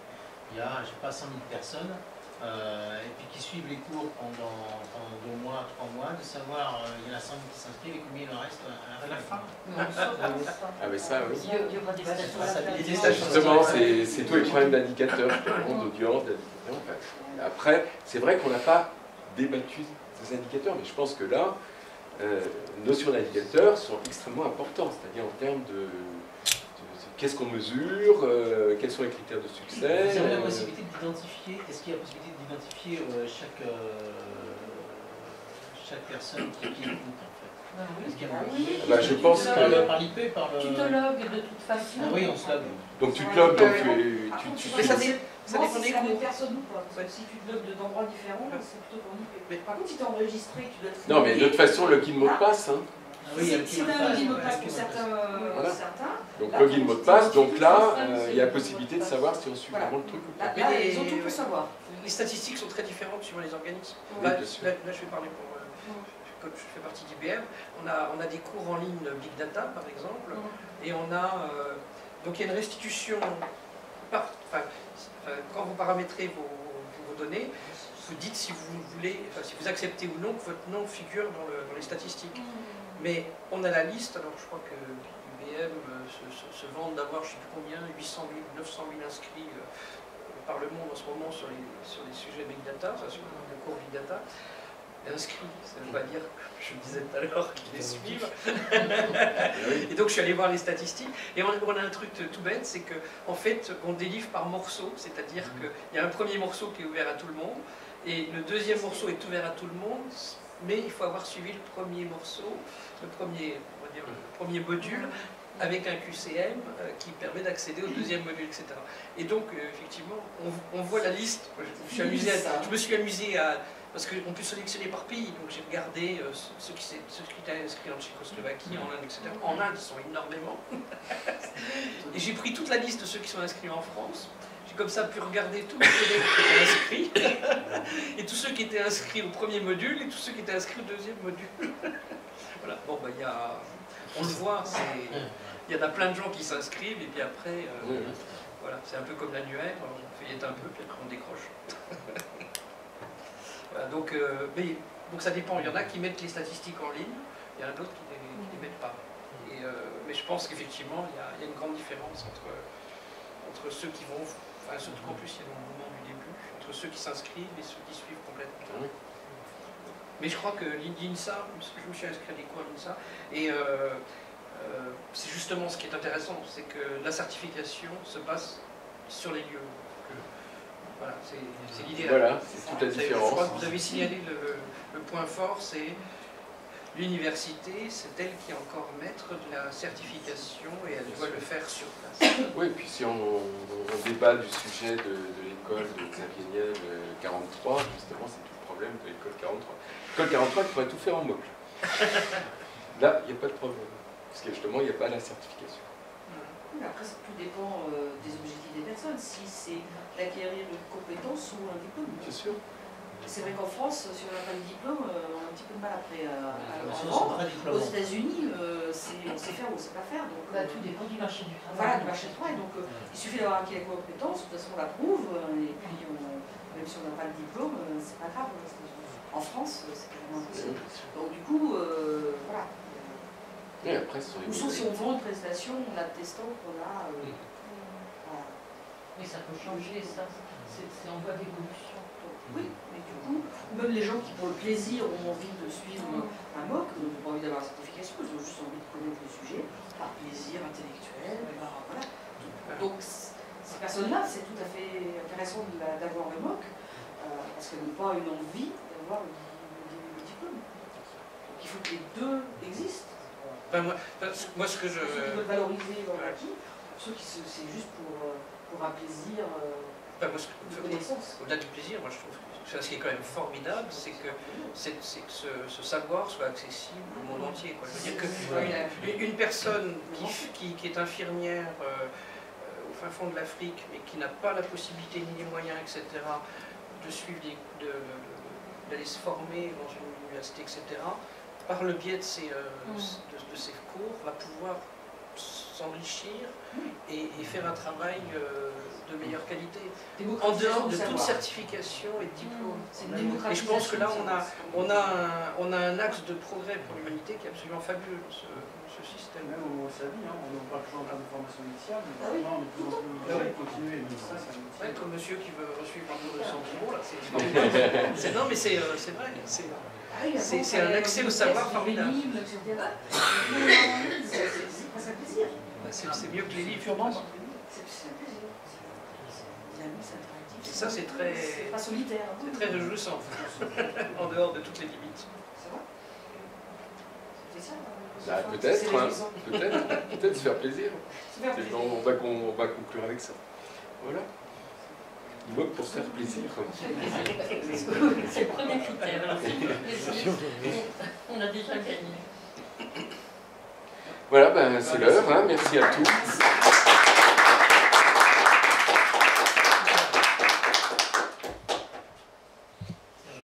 B: il y a, je sais pas, 100 000 personnes, et puis qui suivent les cours pendant 2 mois, 3 mois, de savoir, il y en a 100 000 qui s'inscrivent et combien il en reste à la fin.
A: Ah mais ça, oui.
D: Il y aura des statistiques.
A: Justement, c'est tous les problèmes d'indicateurs, d'audience, d'indicateurs. Après, c'est vrai qu'on n'a pas débattu des indicateurs, mais je pense que là, les notions d'indicateurs sont extrêmement importantes, c'est-à-dire en termes de qu'est-ce qu'on mesure, quels sont les critères de succès.
B: Vous avez la possibilité d'identifier, est-ce qu'il y a la possibilité d'identifier chaque personne qui écoute en fait?
A: Bah, je pense que...
B: Par l'IP, par le...
D: Tu te logues de toute façon.
B: Ah oui, on se logue.
A: Donc tu te logues, donc tu
C: Mais ça dépend des la même cours. personne ou pas. Si tu te logs d'endroits différents, c'est plutôt ton IP. Par contre, si tu es enregistré, tu dois te
A: Non, mais de toute façon, le mot de passe. Hein.
C: Si tu as un login mot de passe pour certains,
A: donc login mot de passe, donc là, il y a la possibilité de savoir si on suit vraiment le truc ou pas.
C: Là, ils ont tout pour savoir.
E: Les statistiques sont très différentes suivant les organismes.
A: Oui,
E: Là,
A: bien sûr.
E: je vais parler pour... Comme je fais partie d'IBM, on a des cours en ligne Big Data, par exemple, et on a... donc il y a une restitution... quand vous paramétrez vos données, vous dites si vous voulez, si vous acceptez ou non que votre nom figure dans les statistiques. Mais on a la liste, alors je crois que IBM se vante d'avoir, je ne sais plus combien, 800 000, 900 000 inscrits par le monde en ce moment sur les sujets Big Data, enfin sur le cours Big Data. Inscrits, ça ne veut pas dire, je le disais tout à l'heure, qu'ils les suivent. Et donc je suis allé voir les statistiques, et on a un truc tout bête, c'est qu'en fait, on délivre par morceau, c'est-à-dire qu'il y a un premier morceau qui est ouvert à tout le monde, et le deuxième morceau est ouvert à tout le monde, mais il faut avoir suivi le premier morceau, le premier module, avec un QCM qui permet d'accéder au deuxième module, etc. Et donc, effectivement, on voit la liste. Je me suis amusé à... Parce qu'on peut sélectionner par pays, donc j'ai regardé ceux qui étaient inscrits en Tchécoslovaquie, en Inde, etc. En Inde, ils sont énormément. Et j'ai pris toute la liste de ceux qui sont inscrits en France. J'ai comme ça pu regarder tous les collègues qui étaient inscrits, et tous ceux qui étaient inscrits au premier module, et tous ceux qui étaient inscrits au deuxième module. Voilà, bon, bah, on le voit, il y en a plein de gens qui s'inscrivent, et puis après, voilà, c'est un peu comme l'annuaire, on feuillette un peu, puis après on décroche. Voilà, donc ça dépend, il y en a qui mettent les statistiques en ligne, il y en a d'autres qui ne les mettent pas. Mais je pense qu'effectivement, il y a une grande différence entre ceux qui vont, enfin surtout qu'en plus il y a le mouvement du début, entre ceux qui s'inscrivent et ceux qui suivent complètement. Mais je crois que l'INSA, je me suis inscrit à des cours à l'INSA, et c'est justement ce qui est intéressant, c'est que la certification se passe sur les lieux. Voilà, c'est l'idéal.
A: Voilà, c'est toute la différence.
E: Je crois que vous avez signalé le point fort, c'est l'université, c'est elle qui est encore maître de la certification et elle doit le faire sur place.
A: Oui, et puis si on débat du sujet de l'école de Xavier Niel 43, justement, c'est tout le problème de l'école 43. L'école 43 qui pourrait tout faire en MOOC. Là, il n'y a pas de problème, parce que justement, il n'y a pas la certification.
C: Après, tout dépend des objectifs des personnes, si c'est d'acquérir une compétence ou un diplôme.
A: Bien sûr.
C: C'est vrai qu'en France, si on n'a pas de diplôme, on a un petit peu de mal après à le rendre. Aux États-Unis, on sait faire ou on ne sait pas faire. Donc,
D: tout dépend du marché du travail.
C: Voilà, du marché du travail. Donc, il suffit d'avoir acquis la compétence, de toute façon on l'approuve, et puis même si on n'a pas le diplôme, c'est pas grave. En France, c'est carrément impossible. Donc, du coup, voilà.
A: Et après,
C: ou sauf si on vend une prestation en attestant qu'on a... voilà.
D: Oui, ça peut changer, ça. C'est en voie d'évolution.
C: Oui, mais du coup, même les gens qui pour le plaisir ont envie de suivre un MOOC, n'ont pas envie d'avoir la certification, ils ont juste envie de connaître le sujet, par plaisir intellectuel, voilà. Donc ces personnes-là, c'est tout à fait intéressant d'avoir le MOOC, parce qu'elles n'ont pas une envie avoir le diplôme. Donc il faut que les deux existent.
E: Ben, moi, ce que je...
C: Pour ceux qui veulent valoriser leur acquis, pour ceux qui c'est juste pour un plaisir
E: ben, moi,
C: de connaissance.
E: Au-delà du plaisir, moi je trouve que ce qui est quand même formidable, c'est que ce savoir soit accessible au monde entier, quoi. Je veux dire qu'une personne qui est infirmière au fin fond de l'Afrique, mais qui n'a pas la possibilité ni les moyens, etc., de suivre d'aller se former dans une université, etc., par le biais de ses cours, va pouvoir s'enrichir et faire un travail de meilleure qualité, en dehors de toute certification et de diplôme. Et je pense que là, on a un axe de progrès pour l'humanité qui est absolument fabuleux dans ce système.
H: Même au service, on n'a pas toujours en termes de formation initiale, mais maintenant on est de plus en plus continuer. Ça, c'est un métier.
E: Ouais, comme monsieur qui veut suivre un cours de Sandro, là, non, mais c'est vrai. C'est un accès au savoir formidable.
C: C'est un plaisir.
E: C'est mieux que les livres.
C: C'est un plaisir.
E: Et ça, c'est très...
C: C'est pas solitaire.
E: C'est très réjouissant, en dehors de toutes les limites.
C: Ça va? C'est ça.
A: Bah, peut-être, hein, peut-être se faire plaisir. On va conclure avec ça. Voilà. Il moque pour se faire plaisir.
D: C'est le premier critère. Alors, si vous plaisir, on a déjà gagné.
A: Voilà, ben, c'est l'heure. Hein. Merci à tous.